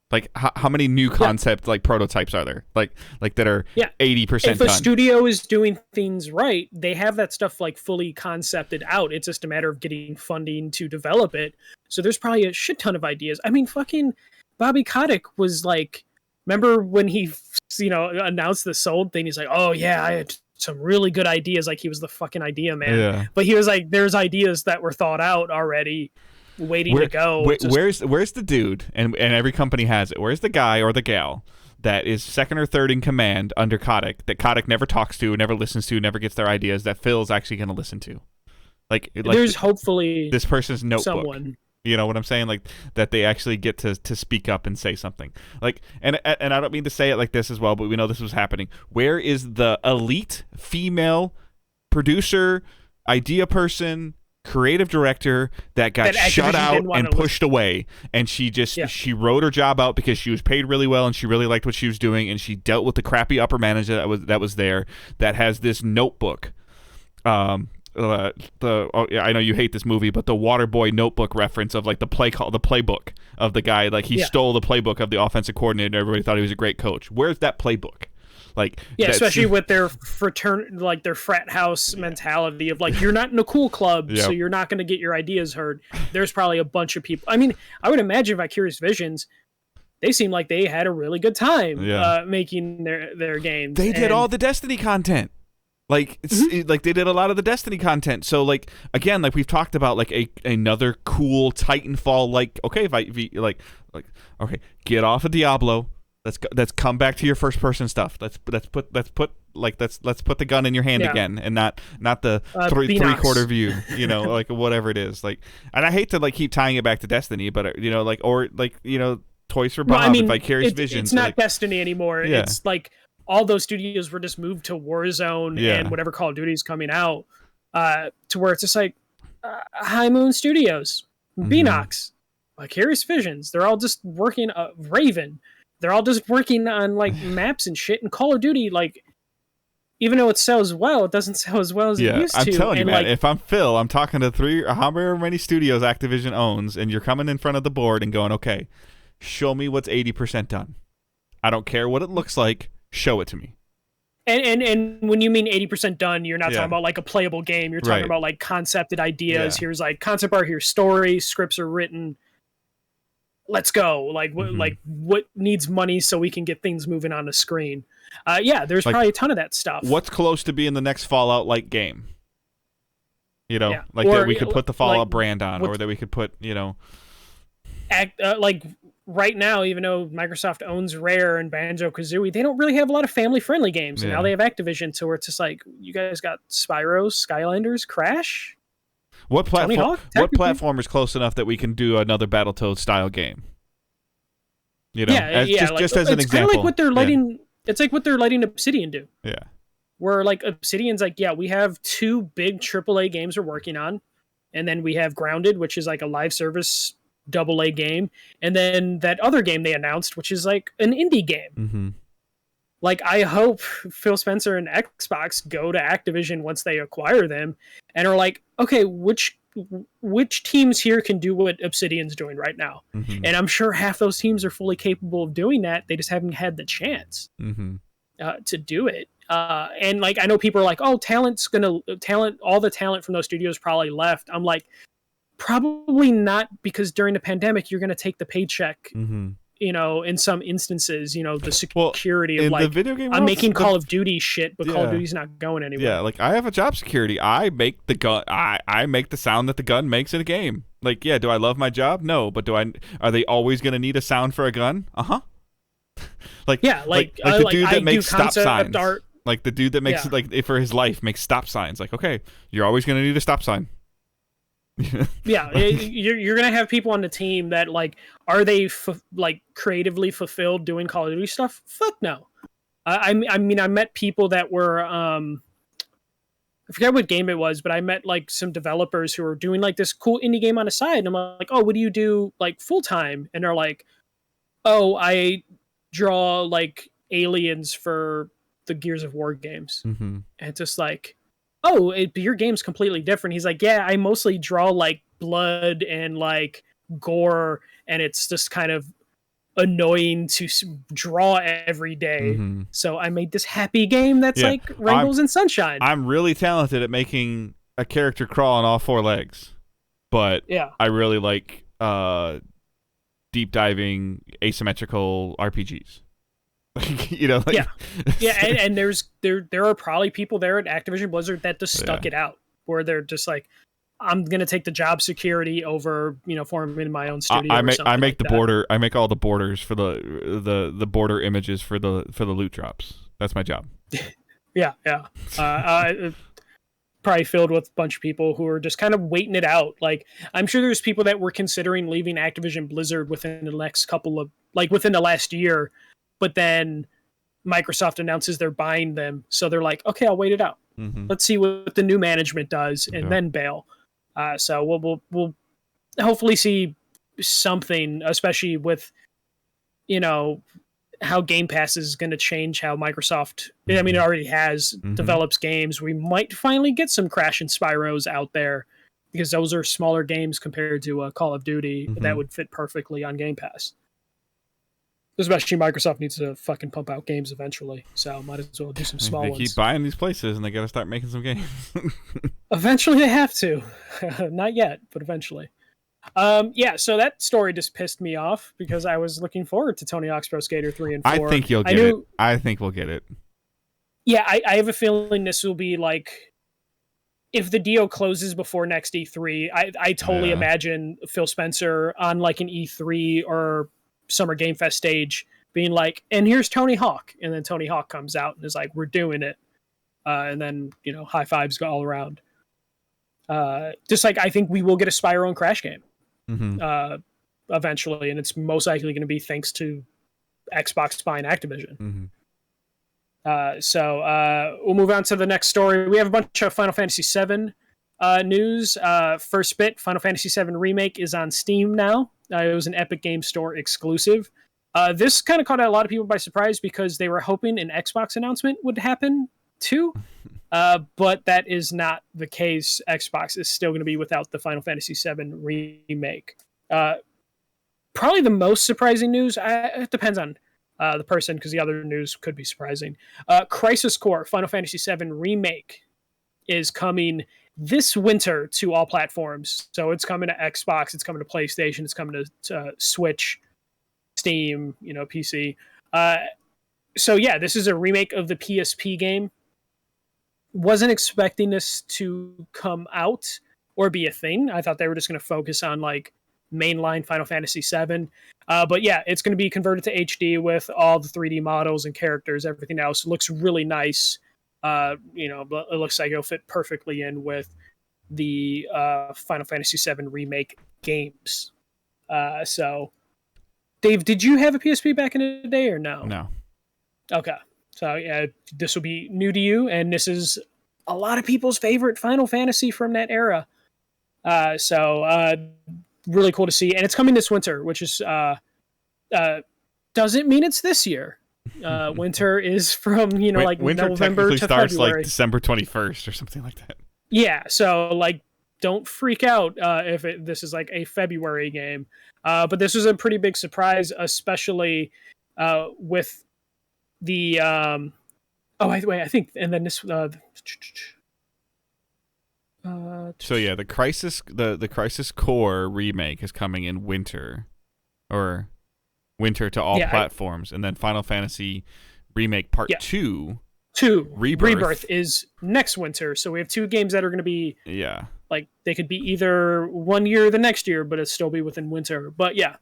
Like how many new concept like prototypes are there? Like that are 80% If done. a studio is doing things right, they have that stuff like fully concepted out. It's just a matter of getting funding to develop it. So there's probably a shit ton of ideas. I mean, fucking Bobby Kotick was like, remember when he announced the sold thing? He's like, oh yeah, I had some really good ideas. Like he was the fucking idea man. Yeah. But he was like, there's ideas that were thought out already, waiting to go. Where's the dude? And every company has it. Where's the guy or the gal that is second or third in command under Kotick that Kotick never talks to, never listens to, never gets their ideas that Phil's actually going to listen to? Like there's hopefully this person's notebook. Someone. You know what I'm saying? Like that they actually get to speak up and say something. Like and I don't mean to say it like this as well, but we know this was happening. Where is the elite female producer, idea person, creative director that got shut out and pushed away, and she wrote her job out because she was paid really well and she really liked what she was doing, and she dealt with the crappy upper manager that was there that has this notebook. I know you hate this movie, but the Waterboy notebook reference of like the playbook of the guy, like he stole the playbook of the offensive coordinator and everybody thought he was a great coach. Where's that playbook? Like especially with their their frat house mentality of like, you're not in a cool club, so you're not going to get your ideas heard. There's probably a bunch of people. I mean, I would imagine Vicarious Visions, they seem like they had a really good time making their games. They did all the Destiny content. Like like they did a lot of the Destiny content. So like again, like we've talked about like another cool Titanfall. Like okay, okay, get off of Diablo. Let's come back to your first person stuff. Let's put the gun in your hand again, and not the three-quarter view. Like whatever it is. Like, and I hate to like keep tying it back to Destiny, but Toys for Bob and Vicarious Visions. It's not Destiny anymore. Yeah. It's like all those studios were just moved to Warzone and whatever Call of Duty is coming out, to where it's just like High Moon Studios, Beanox, Vicarious Visions. They're all just working. Raven. They're all just working on like maps and shit. And Call of Duty, like, even though it sells well, it doesn't sell as well as it used to. I'm telling you, man. Like, if I'm Phil, I'm talking to however many studios Activision owns, and you're coming in front of the board and going, okay, show me what's 80% done. I don't care what it looks like. Show it to me. And when you mean 80% done, you're not talking about like a playable game. You're talking about like concepted ideas. Here's like concept art. Here's story. Scripts are written. Let's go. Like what needs money so we can get things moving on the screen. There's probably a ton of that stuff. What's close to being the next Fallout like game? That we could put the Fallout brand on, or that we could put like right now, even though Microsoft owns Rare and Banjo-Kazooie, they don't really have a lot of family-friendly games. And now they have Activision, so where it's just like, you guys got Spyro, Skylanders, Crash? What platform is close enough that we can do another Battletoads style game? Just as an example. It's kind of like what they're letting. It's like what they're letting Obsidian do. Yeah. Where like Obsidian's like, we have 2 big AAA games we're working on, and then we have Grounded, which is like a live service AA game, and then that other game they announced, which is like an indie game. Mm-hmm. Like, I hope Phil Spencer and Xbox go to Activision once they acquire them and are like, okay, which teams here can do what Obsidian's doing right now? Mm-hmm. And I'm sure half those teams are fully capable of doing that. They just haven't had the chance to do it. And like, I know people are like, oh, all the talent from those studios probably left. I'm like, probably not, because during the pandemic, you're going to take the paycheck. Mm-hmm. In some instances, the security of like, the video game I'm making Call of Duty shit, but Call of Duty's not going anywhere. Yeah, like I have a job security. I make the gun. I make the sound that the gun makes in a game. Like, do I love my job? No, but are they always going to need a sound for a gun? The dude that makes stop signs. Art. Like the dude that makes for his life makes stop signs. Like, okay, you're always going to need a stop sign. You're gonna have people on the team that like, are they creatively fulfilled doing Call of Duty stuff? Fuck no. I mean, I met people that were I forget what game it was, but I met like some developers who were doing like this cool indie game on the side, and I'm like, oh, what do you do like full time? And they're like, oh, I draw like aliens for the Gears of War games, Mm-hmm. and it's just like, oh, your game's completely different. He's like, yeah, I mostly draw like blood and like gore, and it's just kind of annoying to draw every day. Mm-hmm. So I made this happy game that's Yeah. like rainbows and sunshine. I'm really talented at making a character crawl on all four legs, but Yeah. I really like deep diving asymmetrical RPGs. You know, like, Yeah, and there are probably people there at Activision Blizzard that just stuck it out, where they're just like, I'm gonna take the job security over, you know, forming my own studio. I make like the that. border. I make all the borders for the border images for the loot drops. That's my job. Yeah. Probably filled with a bunch of people who are just kind of waiting it out. Like, I'm sure there's people that were considering leaving Activision Blizzard within the next couple of, like, within the last year, but then Microsoft announces they're buying them, so they're like, okay, I'll wait it out. Mm-hmm. Let's see what the new management does, and then bail. So we'll hopefully see something, especially with, you know, how Game Pass is going to change how Microsoft, I mean, it already has, develops games. We might finally get some Crash and Spyros out there, because those are smaller games compared to Call of Duty that would fit perfectly on Game Pass. Especially Microsoft needs to fucking pump out games eventually, so might as well do some small ones. They keep buying these places, and they got to start making some games. Eventually they have to. Not yet, but eventually. So that story just pissed me off, because I was looking forward to Tony Hawk's Pro Skater 3 and 4. I think you'll get it. I think we'll get it. Yeah, I have a feeling this will be like, if the deal closes before next E3, I totally imagine Phil Spencer on like an E3 or Summer Game Fest stage being like, and here's Tony Hawk, and then Tony Hawk comes out and is like, we're doing it, and then, you know, high fives go all around. Just like, I think we will get a Spyro and Crash game eventually, and it's most likely going to be thanks to Xbox buying Activision. So we'll move on to the next story. We have a bunch of Final Fantasy VII news. First bit, Final Fantasy VII Remake is on Steam now. It was an Epic Games Store exclusive. This kind of caught a lot of people by surprise, because they were hoping an Xbox announcement would happen too. But that is not the case. Xbox is still going to be without the Final Fantasy VII Remake. Probably the most surprising news, it depends on the person, because the other news could be surprising. Crisis Core Final Fantasy VII Remake is coming this winter to all platforms. So it's coming to Xbox, it's coming to PlayStation, it's coming to Switch, Steam, you know, PC. So yeah, this is a remake of the PSP game. Wasn't expecting this to come out or be a thing. I thought they were just going to focus on like mainline Final Fantasy VII. But yeah, it's going to be converted to HD with all the 3D models and characters, everything else. It looks really nice. You know, it looks like it'll fit perfectly in with the Final Fantasy VII Remake games. So, Dave, did you have a PSP back in the day or no? No. Okay. So, yeah, this will be new to you, and this is a lot of people's favorite Final Fantasy from that era. Really cool to see. And it's coming this winter, which is doesn't mean it's this year. Winter is from, you know, like winter November to starts February. like December 21st or something like that. Yeah, so like, don't freak out if this is like a February game. But this was a pretty big surprise, especially with the I think, and then this so yeah, the Crisis Core remake is coming in winter to all platforms, and then Final Fantasy Remake Part 2 Rebirth is next winter. So we have two games that are going to be like, they could be either 1 year or the next year, but it'll still be within winter. But yeah,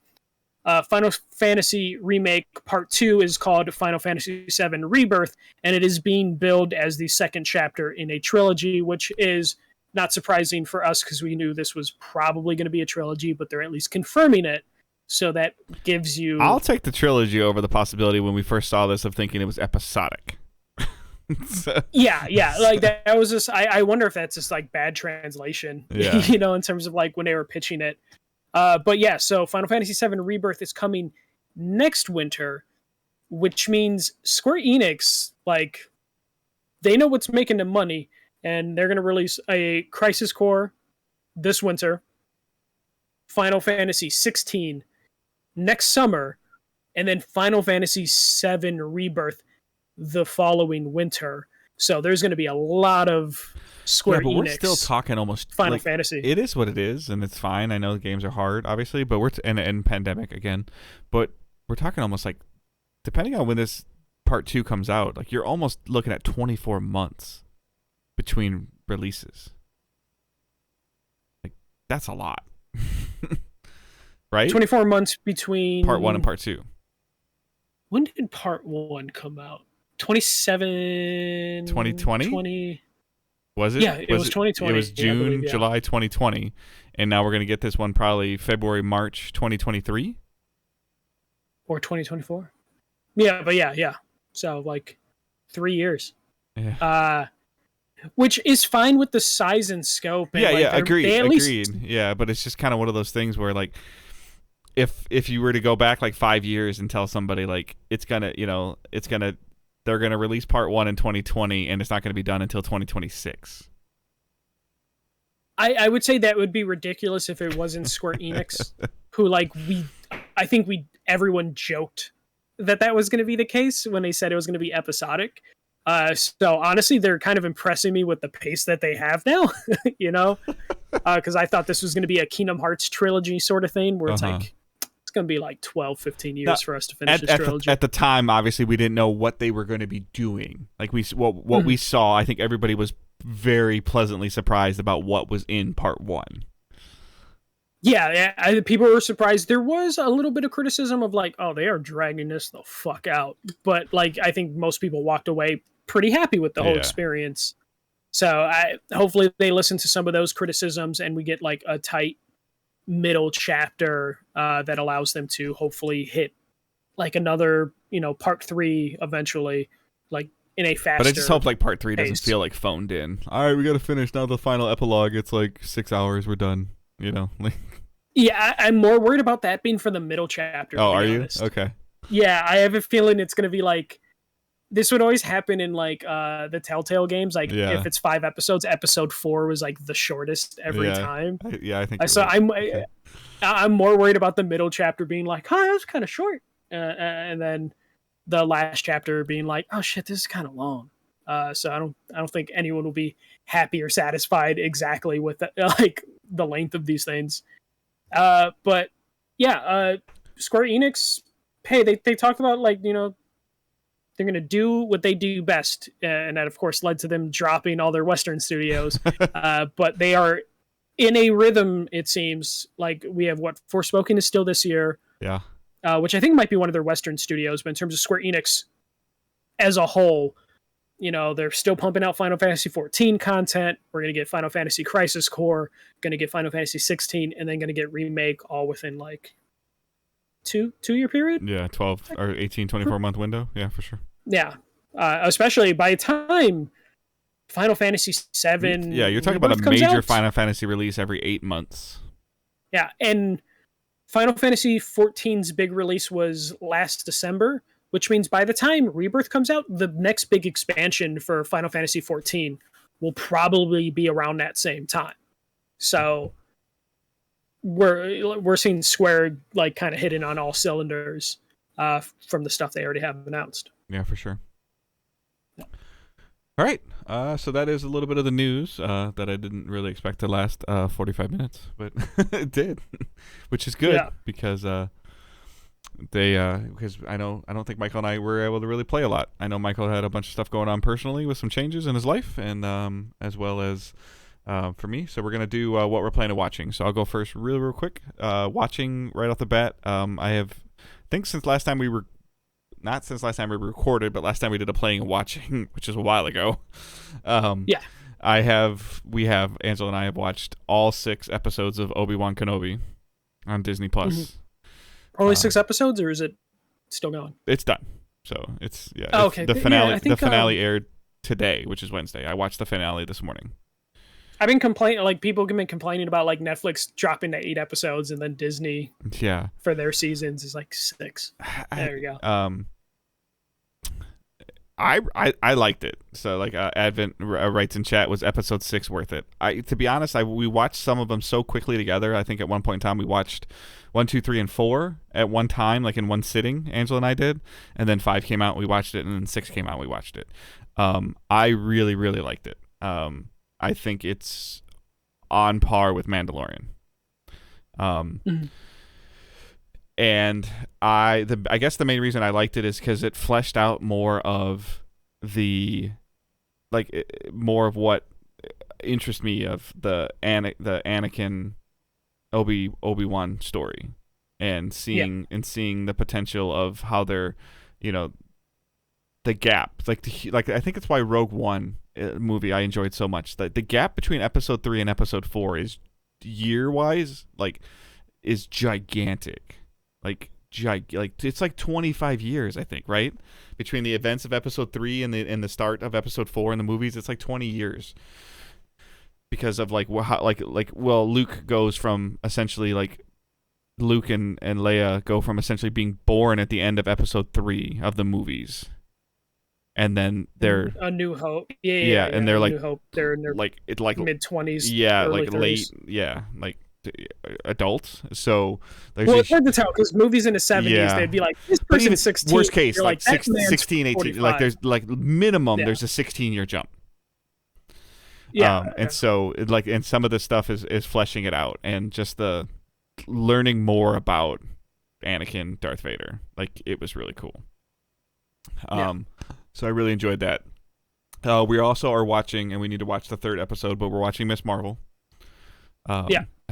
Final Fantasy Remake Part 2 is called Final Fantasy VII Rebirth, and it is being billed as the second chapter in a trilogy, which is not surprising for us, because we knew this was probably going to be a trilogy, but they're at least confirming it. So that gives you. I'll take the trilogy over the possibility when we first saw this of thinking it was episodic. So, yeah. Like that was just. I wonder if that's just like bad translation. Yeah. In terms of like when they were pitching it. But yeah, so Final Fantasy VII Rebirth is coming next winter, which means Square Enix, like, they know what's making them money, and they're going to release a Crisis Core this winter, Final Fantasy 16 next summer, and then Final Fantasy VII Rebirth the following winter. So there's going to be a lot of Square but Enix. we're still talking almost Final Fantasy. It is what it is, and it's fine. I know the games are hard, obviously, but we're and pandemic again, but we're talking almost like, depending on when this part 2 comes out, like you're almost looking at 24 months between releases. Like that's a lot, right? 24 months between part 1 and part 2. When did part 1 come out? 2020? 2020? Was it? Yeah, it was 2020. It was June, yeah. July 2020, and now we're going to get this one probably February, March 2023? Or 2024? Yeah, but yeah. So, like, 3 years. Yeah. Which is fine with the size and scope. And, Agreed. Yeah, but it's just kind of one of those things where, like, if you were to go back, like, 5 years and tell somebody, like, they're going to release part 1 in 2020, and it's not going to be done until 2026. I would say that would be ridiculous if it wasn't Square Enix, who, like, everyone joked that was going to be the case when they said it was going to be episodic. So honestly, they're kind of impressing me with the pace that they have now, because I thought this was going to be a Kingdom Hearts trilogy sort of thing where it's like, it's going to be like 12, 15 years for us to finish this trilogy. At the time, obviously, we didn't know what they were going to be doing. Like we saw, I think everybody was very pleasantly surprised about what was in part 1. Yeah, people were surprised. There was a little bit of criticism of like, oh, they are dragging this the fuck out. But like, I think most people walked away pretty happy with the whole experience. So hopefully they listen to some of those criticisms and we get like a tight middle chapter that allows them to hopefully hit like another, part 3 eventually, like in a faster. But I just hope like part 3 pace. doesn't feel like phoned in. All right, we got to finish now. The final epilogue. It's like 6 hours. We're done. Like. Yeah, I'm more worried about that being for the middle chapter. Oh, are you? Okay. Yeah, I have a feeling it's going to be like, this would always happen in like the Telltale games. Like if it's 5 episodes, episode 4 was like the shortest every time. I think so. I'm more worried about the middle chapter being like, that was kind of short, and then the last chapter being like, oh shit, this is kind of long. So I don't think anyone will be happy or satisfied exactly with the length of these things. But yeah, Square Enix, hey, they talked about like, they're going to do what they do best. And that of course led to them dropping all their Western studios. But they are in a rhythm, it seems. Like we have Forspoken is still this year. Yeah. Which I think might be one of their Western studios, but in terms of Square Enix as a whole, they're still pumping out Final Fantasy XIV content. We're going to get Final Fantasy Crisis Core, going to get Final Fantasy 16, and then going to get Remake all within like two-year period? Yeah, 12 or 18, 24-month window. Yeah, for sure. Yeah. Especially by the time Final Fantasy VII... Yeah, you're talking about a major Final Fantasy release every 8 months. Yeah, and Final Fantasy XIV's big release was last December, which means by the time Rebirth comes out, the next big expansion for Final Fantasy XIV will probably be around that same time. So we're seeing Square like kind of hitting on all cylinders from the stuff they already have announced. Yeah, for sure. All right, so that is a little bit of the news that I didn't really expect to last 45 minutes, but it did, which is good because because I don't think Michael and I were able to really play a lot. I know Michael had a bunch of stuff going on personally with some changes in his life, and as well as for me. So we're gonna do what we're planning on watching. So I'll go first, real quick. Watching right off the bat, I think since last time we were. Not since last time we recorded, but last time we did a playing and watching, which is a while ago. We have, Angela and I have watched all 6 episodes of Obi-Wan Kenobi on Disney Plus. Only 6 episodes, or is it still going? It's done. So it's okay. The finale. Yeah, I think, the finale aired today, which is Wednesday. I watched the finale this morning. I've been complaining, like people have been complaining about like Netflix dropping to 8 episodes and then Disney, for their seasons is like 6. There you go. I liked it. So like Advent writes in chat, was episode 6 worth it? To be honest, we watched some of them so quickly together. I think at one point in time we watched 1, 2, 3, and 4 at one time, like in one sitting. Angela and I did, and then 5 came out, we watched it, and then 6 came out, we watched it. I really really liked it. I think it's on par with Mandalorian. And I guess the main reason I liked it is because it fleshed out more of more of what interests me of the Anakin Obi-Wan story, and seeing the potential of how they're, the gap, like I think it's why Rogue One movie I enjoyed so much. The gap between episode 3 and episode 4 is year-wise is gigantic. Like it's like 25 years, I think, right? Between the events of episode 3 and the start of episode 4 in the movies, it's like 20 years. Because of Luke goes from essentially Luke and Leia go from essentially being born at the end of episode 3 of the movies. And then they're A New Hope. And they're New Hope. They're in their mid-20s. Late, 30s. Adults. So it's hard to tell because movies in the 70s, they'd be like, this person's 16. Worst case, you're 16, 18. 45. Like there's minimum there's a 16-year jump. And so and some of this stuff is fleshing it out, and just the learning more about Anakin, Darth Vader. Like, it was really cool. So I really enjoyed that. We also are watching, and we need to watch the 3rd episode, but we're watching Miss Marvel.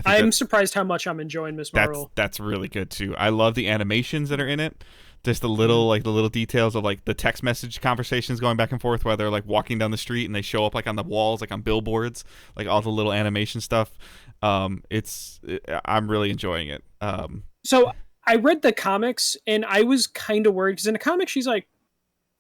I'm surprised how much I'm enjoying Miss Marvel. That's really good too. I love the animations that are in it. Just the little the little details of the text message conversations going back and forth while they're walking down the street and they show up on the walls, on billboards, all the little animation stuff. I'm really enjoying it. So I read the comics and I was kind of worried because in the comics she's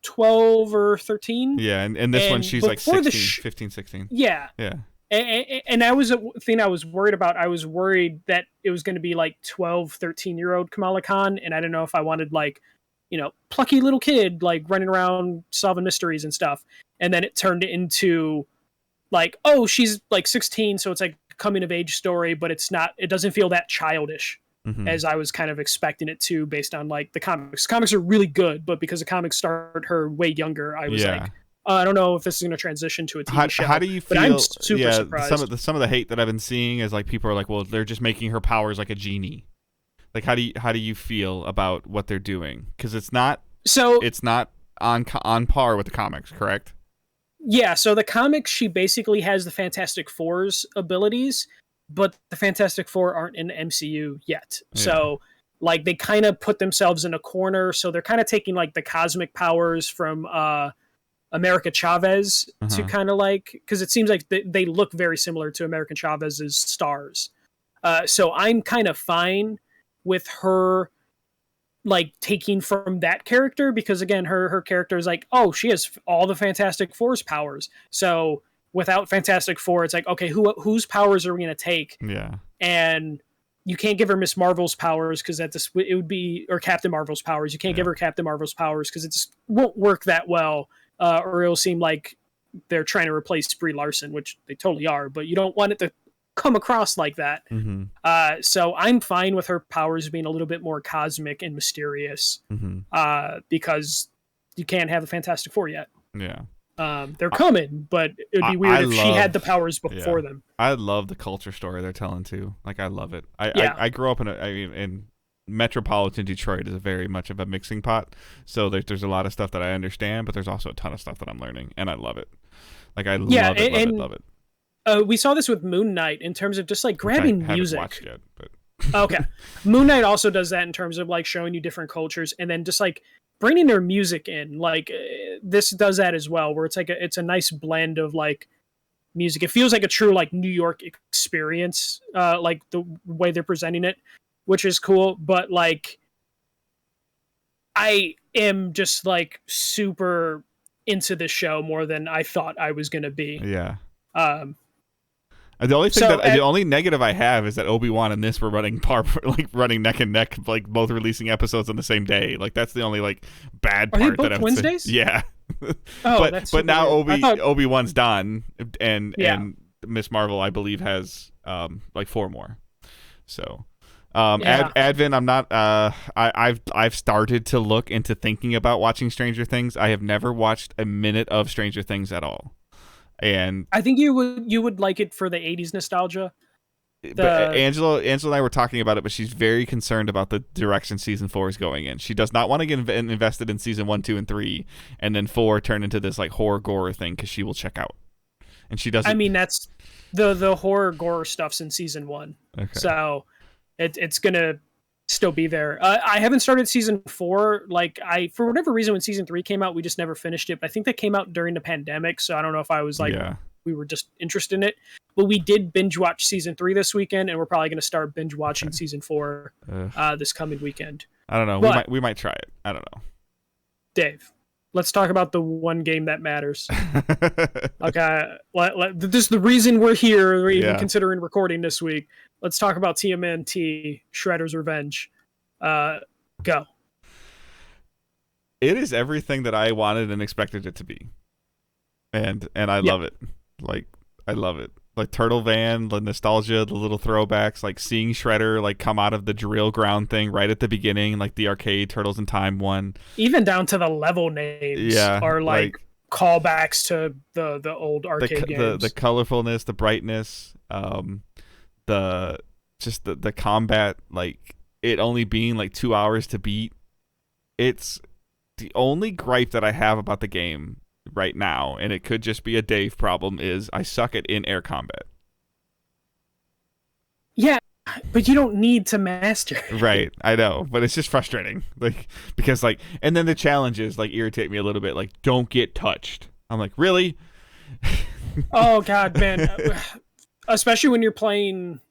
12 or 13. Yeah, and this one she's 16, 15, 16. Yeah. Yeah. And that was a thing I was worried about. I was worried that it was going to be 12, 13-year-old Kamala Khan, and I don't know if I wanted plucky little kid running around solving mysteries and stuff. And then it turned into she's 16, so it's a coming of age story, but it's not. It doesn't feel that childish as I was kind of expecting it to, based on the comics. Comics are really good, but because the comics start her way younger, I was I don't know if this is going to transition to a TV show. How do you feel? But I'm super surprised. Some of the hate that I've been seeing is people are well, they're just making her powers like a genie. How do you feel about what they're doing? Because it's not on par with the comics, correct? Yeah. So the comics, she basically has the Fantastic Four's abilities, but the Fantastic Four aren't in the MCU yet. Yeah. So they kind of put themselves in a corner. So they're kind of taking the cosmic powers from America Chavez to kind of because it seems like they look very similar to American Chavez's stars. So I'm kind of fine with her taking from that character, because again, her character is she has all the Fantastic Four's powers. So without Fantastic Four, it's okay, whose powers are we going to take? Yeah. And you can't give her Miss Marvel's powers because it would be, or Captain Marvel's powers. You can't give her Captain Marvel's powers because it just won't work that well. Or it'll seem like they're trying to replace Brie Larson, which they totally are, but you don't want it to come across like that. So I'm fine with her powers being a little bit more cosmic and mysterious, because you can't have the Fantastic Four yet. Yeah. They're coming, but it would be weird if she had the powers before them. I love the culture story they're telling too. I love it. I grew up in metropolitan Detroit is very much of a mixing pot, so there's a lot of stuff that I understand, but there's also a ton of stuff that I'm learning, and I love it. I love it. We saw this with Moon Knight in terms of just grabbing music. Watched yet, but okay, Moon Knight also does that in terms of showing you different cultures, and then just bringing their music in. This does that as well, where it's a nice blend of music. It feels like a true New York experience, the way they're presenting it, which is cool. But I am just like super into the show more than I thought I was gonna be. Yeah. Um, The only thing So, the only negative I have is that Obi-Wan and this were running running neck and neck, like both releasing episodes on the same day. Like that's the only like bad Are part. they both that I would Wednesdays? Say. Yeah. Oh, that's but now weird. Obi-Wan's done, and Yeah. and Miss Marvel I believe has like 4 more. So Yeah. Advent, I'm not. I've started to look into thinking about watching Stranger Things. I have never watched a minute of Stranger Things at all, and I think you would like it for the 80s nostalgia. but Angela and I were talking about it, but she's very concerned about the direction season 4 is going in. She does not want to get invested in season 1, 2, and 3, and then 4 turn into this like horror gore thing because she will check out. And she doesn't. I mean, that's the horror gore stuff's in season 1, Okay. so it's gonna still be there. I haven't started season 4. Like for whatever reason, when season 3 came out, we just never finished it. But I think that came out during the pandemic, so I don't know if I was like. Yeah. We were just interested in it, but we did binge watch season 3 this weekend, and we're probably going to start binge watching season 4 this coming weekend. I don't know. But, we might try it. I don't know. Dave, let's talk about the one game that matters. Okay, this is the reason we're here. We're even considering recording this week. Let's talk about TMNT Shredder's Revenge. Go. It is everything that I wanted and expected it to be, and I love it. Like I love it. Like Turtle Van, the nostalgia, the little throwbacks, like seeing Shredder like come out of the drill ground thing right at the beginning, like the arcade Turtles in Time one. Even down to the level names are like callbacks to the old arcade games. The colorfulness, the brightness, the combat, like it only being like 2 hours to beat. It's the only gripe that I have about the game right now, and it could just be a Dave problem, is I suck at in-air combat. Yeah, but you don't need to master. Right, I know, but it's just frustrating. Like because like, and then the challenges like irritate me a little bit. Like, don't get touched. I'm like, really? Oh God, man! Especially when you're playing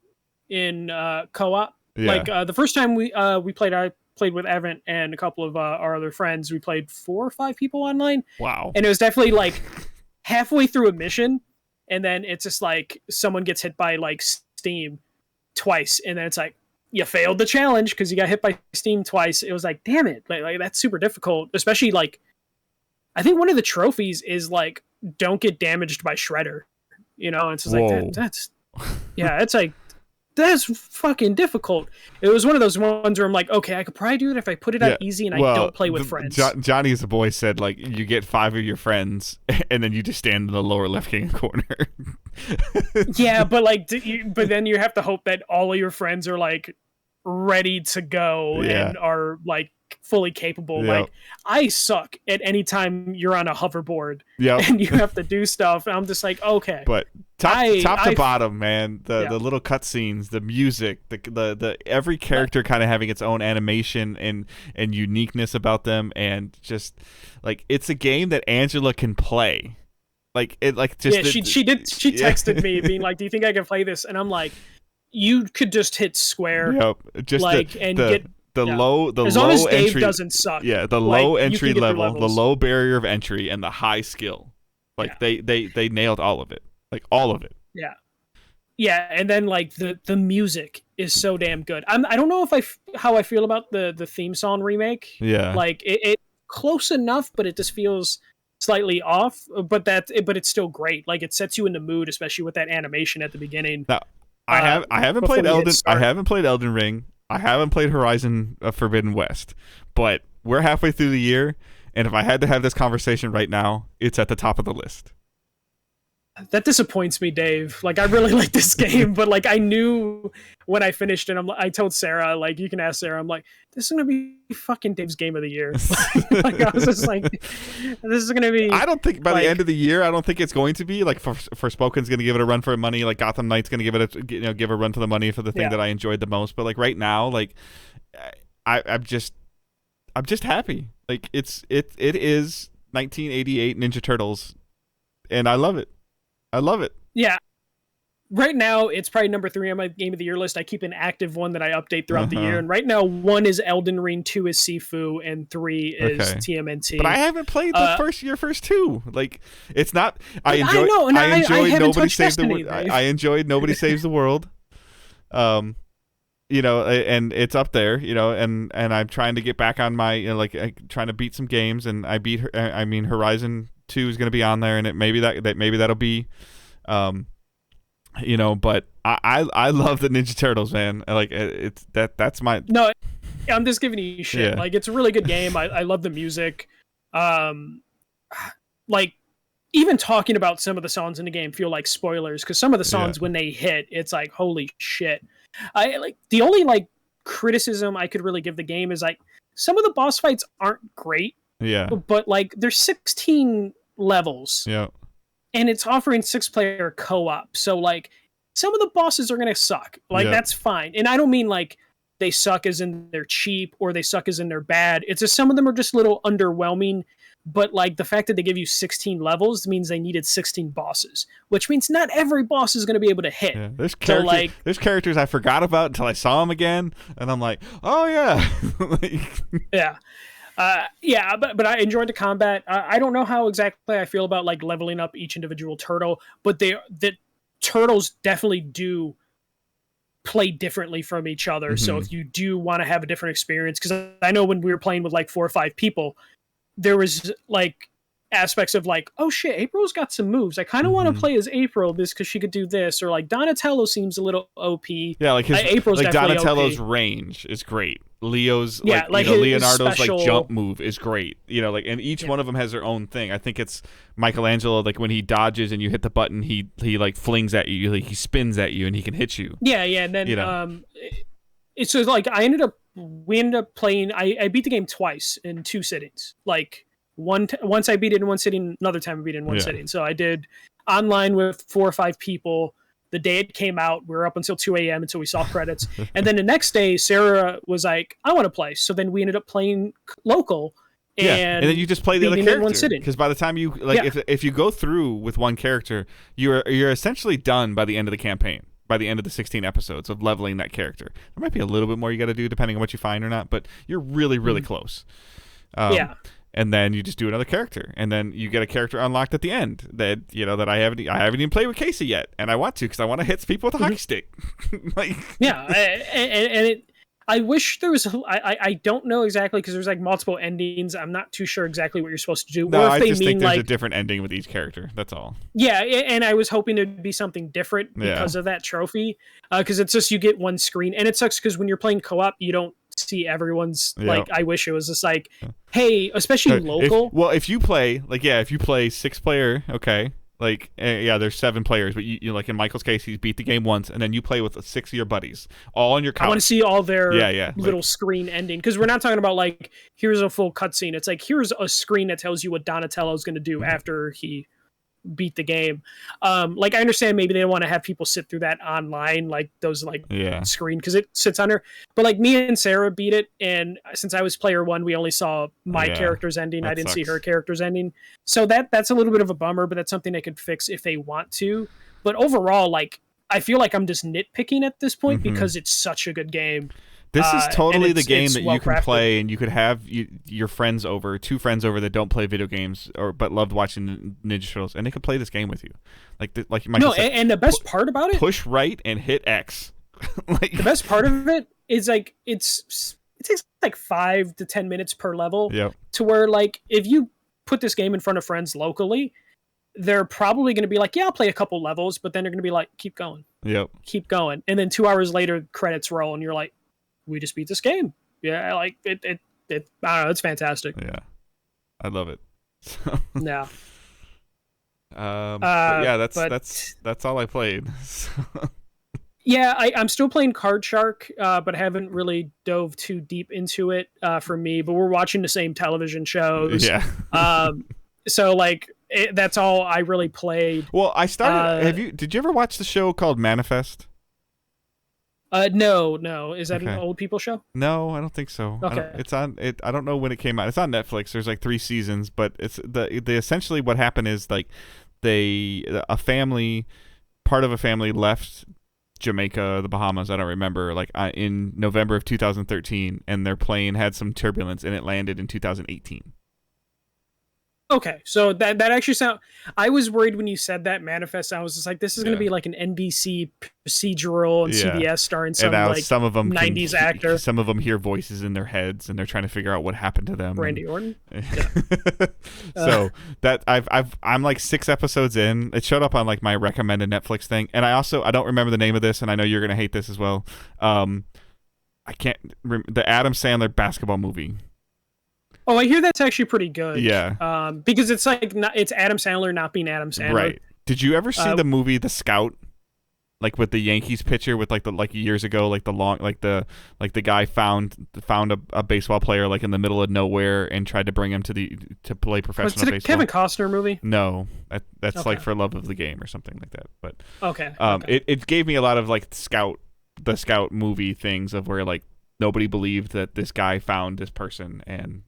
in co-op. Yeah. Like the first time we played, I played with Evan and a couple of our other friends. We played 4 or 5 people online. Wow. And it was definitely like halfway through a mission, and then it's just like someone gets hit by like steam twice, and then it's like you failed the challenge because you got hit by steam twice. It was like, damn it, like that's super difficult. Especially like, I think one of the trophies is like don't get damaged by Shredder. You know, and it's just like that's it's like. That's fucking difficult. It was one of those ones where I'm like, okay, I could probably do it if I put it on easy and I don't play with friends. Johnny as a boy said, like, you get 5 of your friends, and then you just stand in the lower left-hand corner. Yeah, but like, but then you have to hope that all of your friends are like ready to go and are like fully capable. Like, I suck at any time you're on a hoverboard and you have to do stuff. And I'm just like, okay. But top to bottom, man, the little cutscenes, the music, the every character kind of having its own animation and uniqueness about them, and just like it's a game that Angela can play. Like it, like just she texted me being like, "Do you think I can play this?" And I'm like, "You could just hit square, just like get." The low as long as Dave entry doesn't suck. Yeah, the low entry level, the low barrier of entry, and the high skill. Like they nailed all of it. Like all of it. Yeah. Yeah, and then like the music is so damn good. I don't know if how I feel about the theme song remake. Yeah. Like it close enough, but it just feels slightly off. But it's still great. Like it sets you in the mood, especially with that animation at the beginning. Now, I haven't played Elden Ring. I haven't played Horizon Forbidden West, but we're halfway through the year, and if I had to have this conversation right now, it's at the top of the list. That disappoints me, Dave. Like, I really like this game, but like I knew when I finished it, I told Sarah, like, you can ask Sarah, I'm like, this is gonna be fucking Dave's game of the year. Like I was just like, this is gonna be. I don't think by the end of the year, I don't think it's going to be like Forspoken's gonna give it a run for money. Like Gotham Knight's gonna give a run for the money for the thing that I enjoyed the most. But like right now, like I'm just happy. Like it is 1988 Ninja Turtles, and I love it. I love it. Yeah. right now it's probably number 3 on my game of the year list. I keep an active one that I update throughout the year, and right now 1 is Elden Ring, 2 is Sifu, and 3 is TMNT. But I haven't played your first 2. Like, it's not. I enjoyed Nobody Saves the World. I enjoyed Nobody Saves the World. You know, and it's up there, you know, and I'm trying to get back on my, trying to beat some games, and I beat her. I mean, Horizon 2 is going to be on there, and maybe that'll be, you know, but I love the Ninja Turtles, man. Like, that's my. No, I'm just giving you shit. Yeah. Like, it's a really good game. I love the music. Like, even talking about some of the songs in the game feel like spoilers, because some of the songs when they hit, it's like, holy shit. The only criticism I could really give the game is some of the boss fights aren't great. Yeah. But there's 16 levels. Yeah. And it's offering 6-player co-op. So some of the bosses are gonna suck. That's fine. And I don't mean they suck as in they're cheap or they suck as in they're bad. It's just some of them are just a little underwhelming. But the fact that they give you 16 levels means they needed 16 bosses, which means not every boss is going to be able to hit. Yeah, there's characters I forgot about until I saw them again, and I'm like, oh yeah. Yeah. But I enjoyed the combat. I don't know how exactly I feel about leveling up each individual turtle, but the turtles definitely do play differently from each other. Mm-hmm. So if you do want to have a different experience, because I know when we were playing with 4 or 5 people, there was aspects of oh shit, April's got some moves. I kind of want to play as April because she could do this, or Donatello seems a little OP. Yeah, April's Donatello's OP. Range is great. Leo's Leonardo's jump move is great. You know, and each one of them has their own thing. I think it's Michelangelo, when he dodges and you hit the button, he flings at you, he spins at you, and he can hit you. Yeah, and then it's so we ended up playing. I beat the game twice in 2 sittings. Once I beat it in one sitting, another time I beat it in one sitting. So I did online with 4 or 5 people. The day it came out, we were up until 2 a.m. until we saw credits. And then the next day, Sarah was like, I want to play. So then we ended up playing local. And then you just play the other character. Because by the time you if you go through with one character, you're essentially done by the end of the campaign. By the end of the 16 episodes of leveling that character. There might be a little bit more you got to do depending on what you find or not, but you're really, really close. And then you just do another character, and then you get a character unlocked at the end that I haven't even played with Casey yet, and I want to because I want to hit people with a hockey stick. I wish there was. I don't know exactly because there's multiple endings. I'm not too sure exactly what you're supposed to do. No, I just think there's a different ending with each character. That's all. Yeah, and I was hoping it'd be something different because of that trophy. Because it's just you get one screen, and it sucks because when you're playing co-op, you don't see everyone's. I wish it was just hey, especially local. If you play 6-player, okay. There's 7 players, but you in Michael's case, he's beat the game once, and then you play with 6 of your buddies, all on your couch. I want to see all their little screen ending, because we're not talking about here's a full cutscene. It's here's a screen that tells you what Donatello's going to do after he beat the game. I understand maybe they don't want to have people sit through that online, those screen, because it sits on her. But me and Sarah beat it, and since I was player 1, we only saw my character's ending. I didn't see her character's ending. So that's a little bit of a bummer, but that's something they could fix if they want to. But overall, I feel like I'm just nitpicking at this point because it's such a good game. This is totally the game that you can play, and you could have your friends over, 2 friends over that don't play video games but loved watching Ninja Turtles, and they could play this game with you. No, and the best part about it, push right and hit X. The best part of it is it takes 5 to 10 minutes per level. Yep. To where if you put this game in front of friends locally, they're probably going to be I'll play a couple levels, but then they're going to be keep going. Yep. Keep going, and then 2 hours later, credits roll, and you're like, we just beat this game. Yeah, it I don't know, it's fantastic. Yeah, I love it. Yeah. That's all I played. Yeah, I'm still playing Card Shark, but haven't really dove too deep into it for me. But we're watching the same television shows. Yeah. So that's all I really played. Well, I started. Did you ever watch the show called Manifest? No. Is that an old people show? No, I don't think so. Okay. I don't know when it came out. It's on Netflix. There's 3 seasons, but it's the essentially what happened is a family part of a family left Jamaica, the Bahamas, I don't remember, like in November of 2013, and their plane had some turbulence, and it landed in 2018. Okay, so that actually sound. I was worried when you said that manifest. I was just like, this is going to be like an NBC procedural and CBS starring some like some of them 90s actor. Some of them hear voices in their heads, and they're trying to figure out what happened to them. Randy Orton. So that I'm like 6 episodes in. It showed up on like my recommended Netflix thing, and I don't remember the name of this, and I know you're gonna hate this as well. I can't the Adam Sandler basketball movie. Oh, I hear that's actually pretty good. Yeah. Because it's like it's Adam Sandler not being Adam Sandler. Right. Did you ever see the movie The Scout? Like with the Yankees pitcher with like years ago, like the guy found a baseball player like in the middle of nowhere and tried to bring him to play professional baseball. Was it a Kevin Costner movie? No, that's like For Love of the Game or something like that. But okay. It gave me a lot of like the Scout movie things of where like nobody believed that this guy found this person, and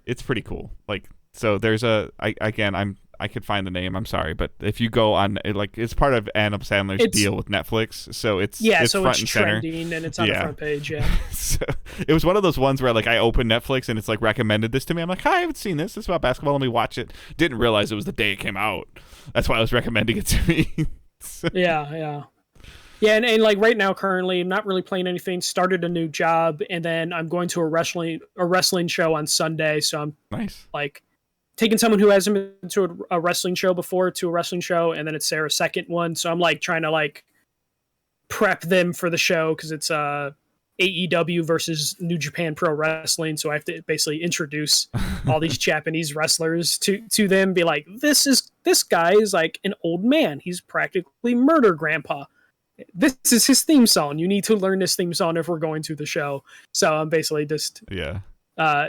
it's pretty cool. Like, so there's I could find the name. I'm sorry, but if you go on, it's part of Adam Sandler's deal with Netflix, so it's front and center, trending and it's on the front page. Yeah, so it was one of those ones where like I opened Netflix and it's like recommended this to me. I'm like, hi, I haven't seen this. It's about basketball. Let me watch it. Didn't realize it was the day it came out. That's why I was recommending it to me. Yeah, and like right now, currently, I'm not really playing anything. Started a new job, and then I'm going to a wrestling show on Sunday. So I'm like taking someone who hasn't been to a wrestling show before to a wrestling show, and then it's their second one. So I'm like trying to like prep them for the show because it's AEW versus New Japan Pro Wrestling. So I have to basically introduce all these Japanese wrestlers to them. Be like, this guy is like an old man. He's practically Murder Grandpa. This is his theme song. You need to learn this theme song if we're going to the show. So I'm basically just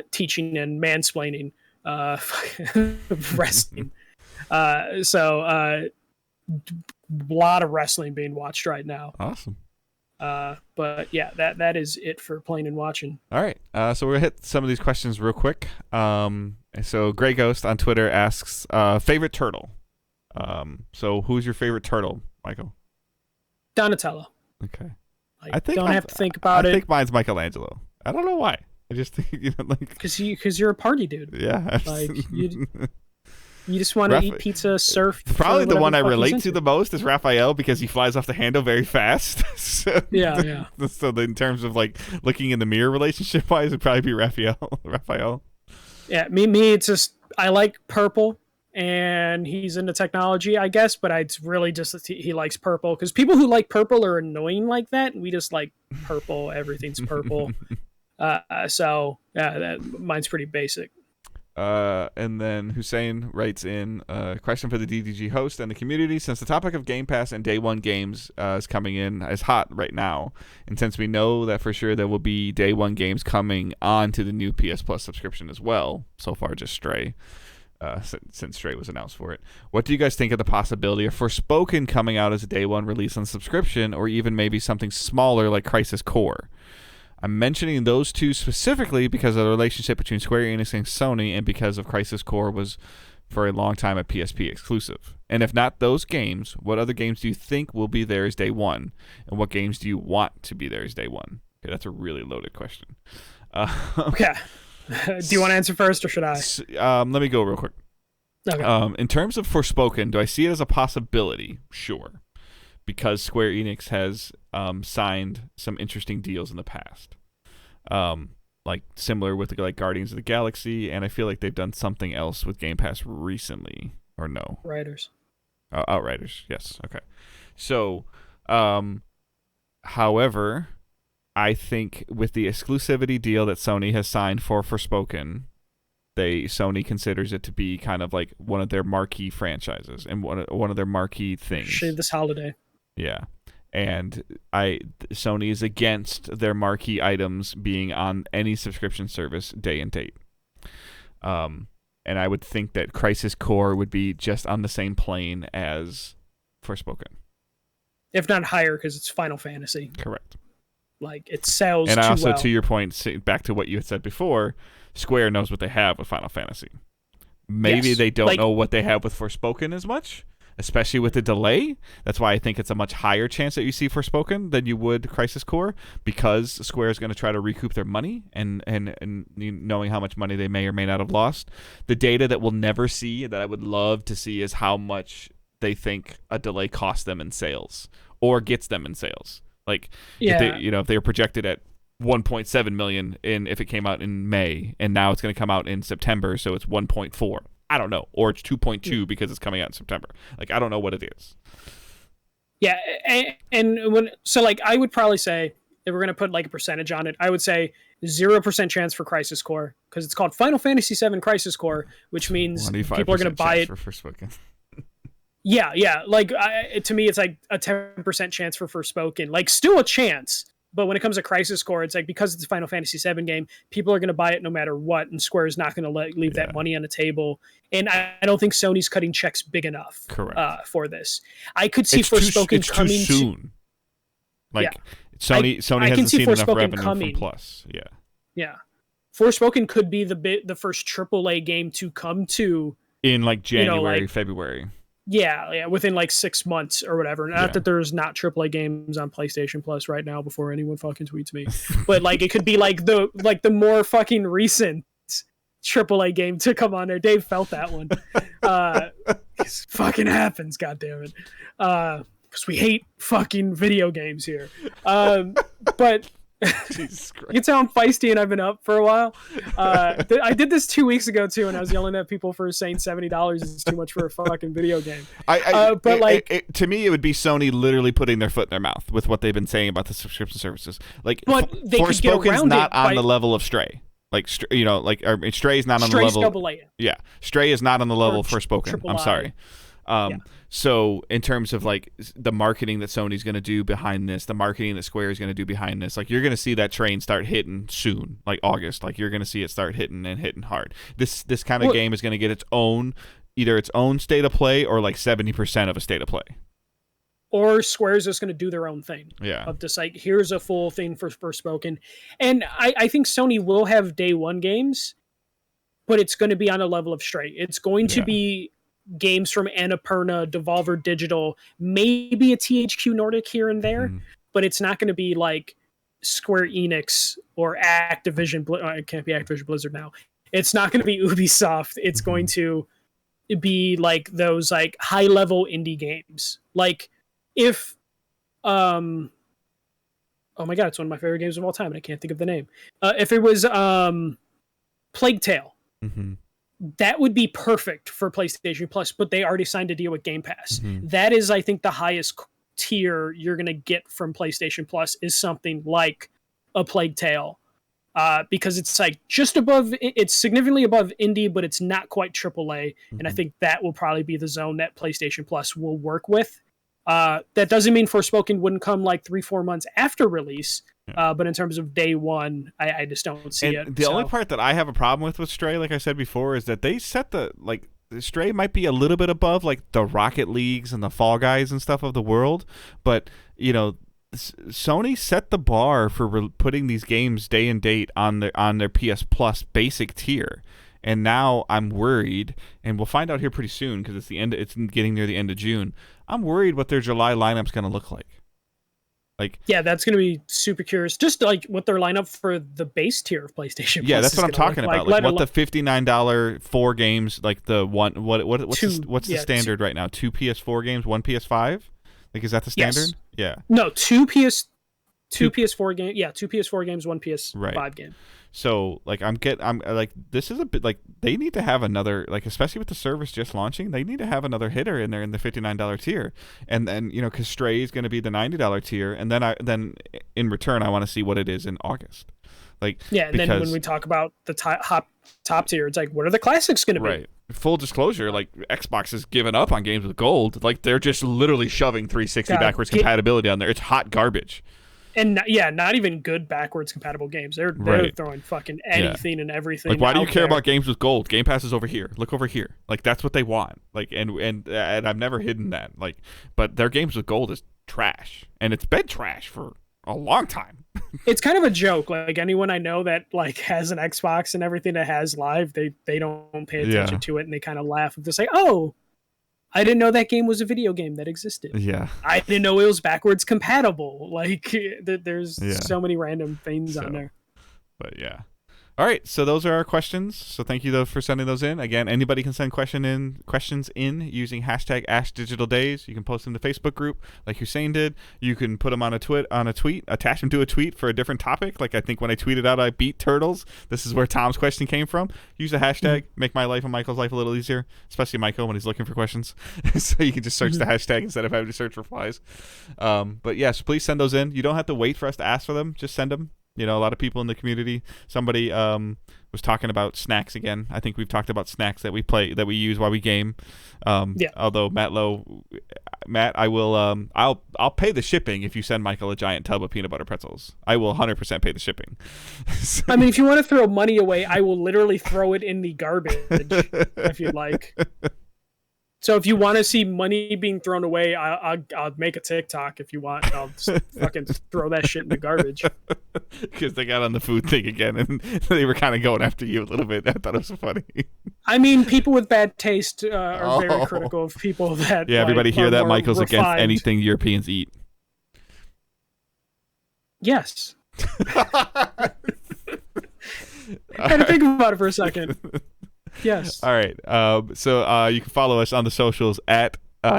teaching and mansplaining wrestling. So a lot of wrestling being watched right now. Awesome. But yeah, that is it for playing and watching. All right. So we're gonna hit some of these questions real quick. So Grey Ghost on Twitter asks, favorite turtle. So who's your favorite turtle, Michael? Donatello. Okay. I don't have to think about it. I think mine's Michelangelo. I don't know why. I just think because you're a party dude. Yeah. Like you just want to eat pizza, surf. Probably the one I relate to the most is Raphael because he flies off the handle very fast. So, yeah. So in terms of like looking in the mirror relationship wise, it'd probably be Raphael. Yeah, me. It's just I like purple. And he's into technology, I guess, but it's really just he likes purple because people who like purple are annoying like that. And we just like purple. Everything's purple. So yeah, mine's pretty basic. And then Hussein writes in a question for the DDG host and the community. Since the topic of Game Pass and Day One games is coming in as hot right now, and since we know that for sure there will be Day One games coming on to the new PS Plus subscription as well, so far just Stray. Since Stray was announced for it. What do you guys think of the possibility of Forspoken coming out as a day one release on subscription, or even maybe something smaller like Crisis Core? I'm mentioning those two specifically because of the relationship between Square Enix and Sony, and because of Crisis Core was for a long time a PSP exclusive. And if not those games, what other games do you think will be there as day one? And what games do you want to be there as day one? Okay, that's a really loaded question. Okay. Do you want to answer first or should I? Let me go real quick. Okay. In terms of Forspoken, do I see it as a possibility? Sure. Because Square Enix has signed some interesting deals in the past. Like similar with like Guardians of the Galaxy, and I feel like they've done something else with Game Pass recently. Or no? Outriders. Outriders, yes. Okay. So, however, I think with the exclusivity deal that Sony has signed for Forspoken, Sony considers it to be kind of like one of their marquee franchises and one of their marquee things. Shave this holiday. Yeah. And Sony is against their marquee items being on any subscription service day and date. And I would think that Crisis Core would be just on the same plane as Forspoken. If not higher, because it's Final Fantasy. Correct. Like, it sells and too also, well. to your point, back to what you had said before, Square knows what they have with Final Fantasy. Maybe they don't know what they have with Forspoken as much, especially with the delay. That's why I think it's a much higher chance that you see Forspoken than you would Crisis Core, because Square is going to try to recoup their money and knowing how much money they may or may not have lost. The data that we'll never see, that I would love to see, is how much they think a delay costs them in sales or gets them in sales. Like, if they were projected at 1.7 million if it came out in May, and now it's going to come out in September, so it's 1.4. I don't know, or it's 2.2 because it's coming out in September. Like, I don't know what it is. Yeah, and like I would probably say, if we're going to put like a percentage on it, I would say 0% chance for Crisis Core, because it's called Final Fantasy VII Crisis Core, which means people are going to buy it. For Forspoken. Yeah. Like, to me, it's like a 10% chance for Forspoken. Like, still a chance. But when it comes to Crisis Core, it's like, because it's a Final Fantasy VII game, people are going to buy it no matter what, and Square is not going to leave that money on the table. And I don't think Sony's cutting checks big enough for this. I could see Forspoken coming too soon. Sony hasn't seen enough revenue from Plus. Yeah. Forspoken could be the first AAA game to come to in like January, February. Yeah, within like 6 months or whatever. Not that there's not AAA games on PlayStation Plus right now before anyone fucking tweets me. But like, it could be like the more fucking recent AAA game to come on there. Dave felt that one. It fucking happens, goddammit. Because we hate fucking video games here. But Jesus Christ. You can tell I'm feisty and I've been up for a while. I did this 2 weeks ago too, and I was yelling at people for saying $70 is too much for a fucking video game. To me, it would be Sony literally putting their foot in their mouth with what they've been saying about the subscription services. Like, Forspoken's not on the level of Stray. Like, Stray is not on the level. AA. Yeah, Stray is not on the level of Forspoken. I'm sorry. So in terms of like the marketing that Sony's going to do behind this, the marketing that Square is going to do behind this, like, you're going to see that train start hitting soon, like August. Like, you're going to see it start hitting hard. This kind of game is going to get either its own state of play or like 70% of a state of play. Or Square's just going to do their own thing. Yeah. Of just like, here's a full thing for Forspoken. And I think Sony will have day one games, but it's going to be on a level of Stray. It's going to be games from Annapurna, Devolver Digital, maybe a THQ Nordic here and there, but it's not going to be like Square Enix or Activision. It can't be Activision Blizzard now. It's not going to be Ubisoft. It's going to be like those like high level indie games. Like, if oh my god, it's one of my favorite games of all time and I can't think of the name. If it was Plague Tale, that would be perfect for PlayStation Plus, but they already signed a deal with Game Pass. That is, I think, the highest tier you're going to get from PlayStation Plus is something like a Plague Tale, because it's like just above, it's significantly above indie, but it's not quite AAA, and I think that will probably be the zone that PlayStation Plus will work with. That doesn't mean Forspoken wouldn't come like 3-4 months after release, but in terms of day one, I just don't see it. The only part that I have a problem with Stray, like I said before, is that they set the Stray might be a little bit above like the Rocket Leagues and the Fall Guys and stuff of the world, but Sony set the bar for putting these games day and date on their PS Plus basic tier. And now I'm worried, and we'll find out here pretty soon because it's getting near the end of June. I'm worried what their July lineup's going to look like. Yeah, that's going to be super curious. Just like what their lineup for the base tier of PlayStation. Yeah, that's what I'm talking about. Like what the $59 4 games, like the one, what's the standard right now? 2 PS4 games, 1 PS5. Like, is that the standard? Yes. Yeah. No, two PS4 games. Yeah, 2 PS4 games, 1 PS5 game. So like I'm like, this is a bit like they need to have another, like, especially with the service just launching, they need to have another hitter in there in the $59 tier, and then because Stray is going to be the $90 tier, and then in return I want to see what it is in August. Like, and then when we talk about the top tier, it's like, what are the classics going to be? Right. Full disclosure, like, Xbox has given up on games with gold. Like, they're just literally shoving 360 backwards compatibility on there. It's hot garbage. And not even good backwards compatible games. They're throwing fucking anything and everything. Like, why do you care about games with gold? Game Pass is over here. Look over here. Like, that's what they want. Like, and I've never hidden that. Like, but their games with gold is trash, and it's been trash for a long time. It's kind of a joke. Like, anyone I know that like has an Xbox and everything that has live, they don't pay attention to it, and they kind of laugh and just say, "Oh, I didn't know that game was a video game that existed. Yeah. I didn't know it was backwards compatible. Like, there's Yeah. so many random things on there. But yeah. All right, so those are our questions. So thank you though for sending those in. Again, anybody can send questions in using hashtag #AskDigitalDays. You can post them to the Facebook group like Hussein did. You can put them on a tweet, attach them to a tweet for a different topic. Like I think when I tweeted out I beat turtles, this is where Tom's question came from. Use the hashtag, make my life and Michael's life a little easier, especially Michael when he's looking for questions. So you can just search the hashtag instead of having to search replies. But yes, please send those in. You don't have to wait for us to ask for them. Just send them. You know, a lot of people in the community. Somebody was talking about snacks again. I think we've talked about snacks that we use while we game. Although Matt, I will I'll pay the shipping if you send Michael a giant tub of peanut butter pretzels. I will 100% pay the shipping. I mean, if you want to throw money away, I will literally throw it in the garbage if you'd like. So if you want to see money being thrown away, I'll make a TikTok if you want. I'll just fucking throw that shit in the garbage. Because they got on the food thing again, and they were kind of going after you a little bit. I thought it was funny. I mean, people with bad taste are very critical of people that. Yeah, everybody hear that Michael's refined. against anything Europeans eat. Yes. I had to think about it for a second. Yes. All right. So you can follow us on the socials at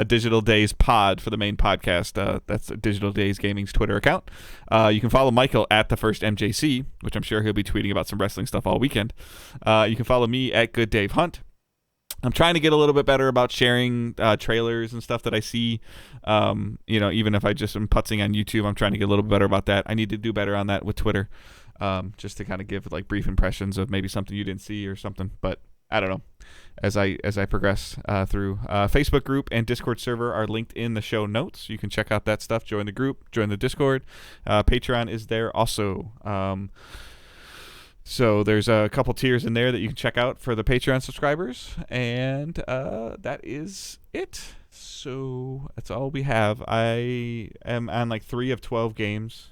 Digital Days Pod for the main podcast. That's Digital Days Gaming's Twitter account. You can follow Michael at the first MJC, which I'm sure he'll be tweeting about some wrestling stuff all weekend. You can follow me at Good Dave Hunt. I'm trying to get a little bit better about sharing trailers and stuff that I see. Even if I just am putzing on YouTube, I'm trying to get a little bit better about that. I need to do better on that with Twitter, just to kind of give like brief impressions of maybe something you didn't see or something. But I don't know. As I progress through, Facebook group and Discord server are linked in the show notes. You can check out that stuff. Join the group. Join the Discord. Patreon is there also. So there's a couple tiers in there that you can check out for the Patreon subscribers, and that is it. So that's all we have. I am on like 3 of 12 games.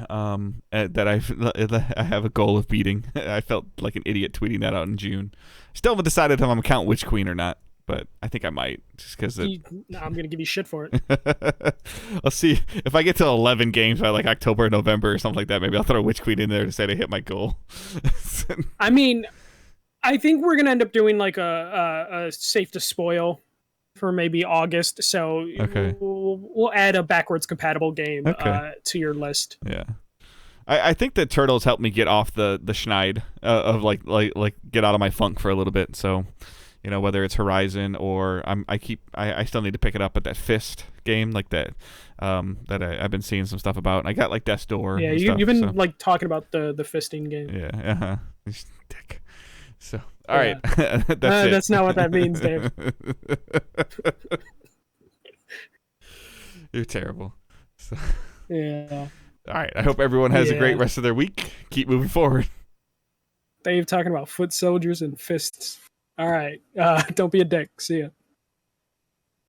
That I have a goal of beating. I felt like an idiot tweeting that out in June. Still haven't decided if I'm gonna count Witch Queen or not, but I think I might, just because I'm gonna give you shit for it. I'll see if I get to 11 games by like October or November or something like that. Maybe I'll throw Witch Queen in there to say I hit my goal. I mean, I think we're gonna end up doing like a safe to spoil for maybe August, so okay. We'll add a backwards compatible game to your list. Yeah, I think that Turtles helped me get off the schneid of like get out of my funk for a little bit. So, whether it's Horizon or I still need to pick it up, but that Fist game like that that I've been seeing some stuff about. And I got like Death's Door. Yeah, you've been like talking about the fisting game. Yeah, dick. So, all right, that's it. That's not what that means, Dave. You're terrible. So. Yeah. All right, I hope everyone has a great rest of their week. Keep moving forward. Dave talking about foot soldiers and fists. All right, don't be a dick. See ya.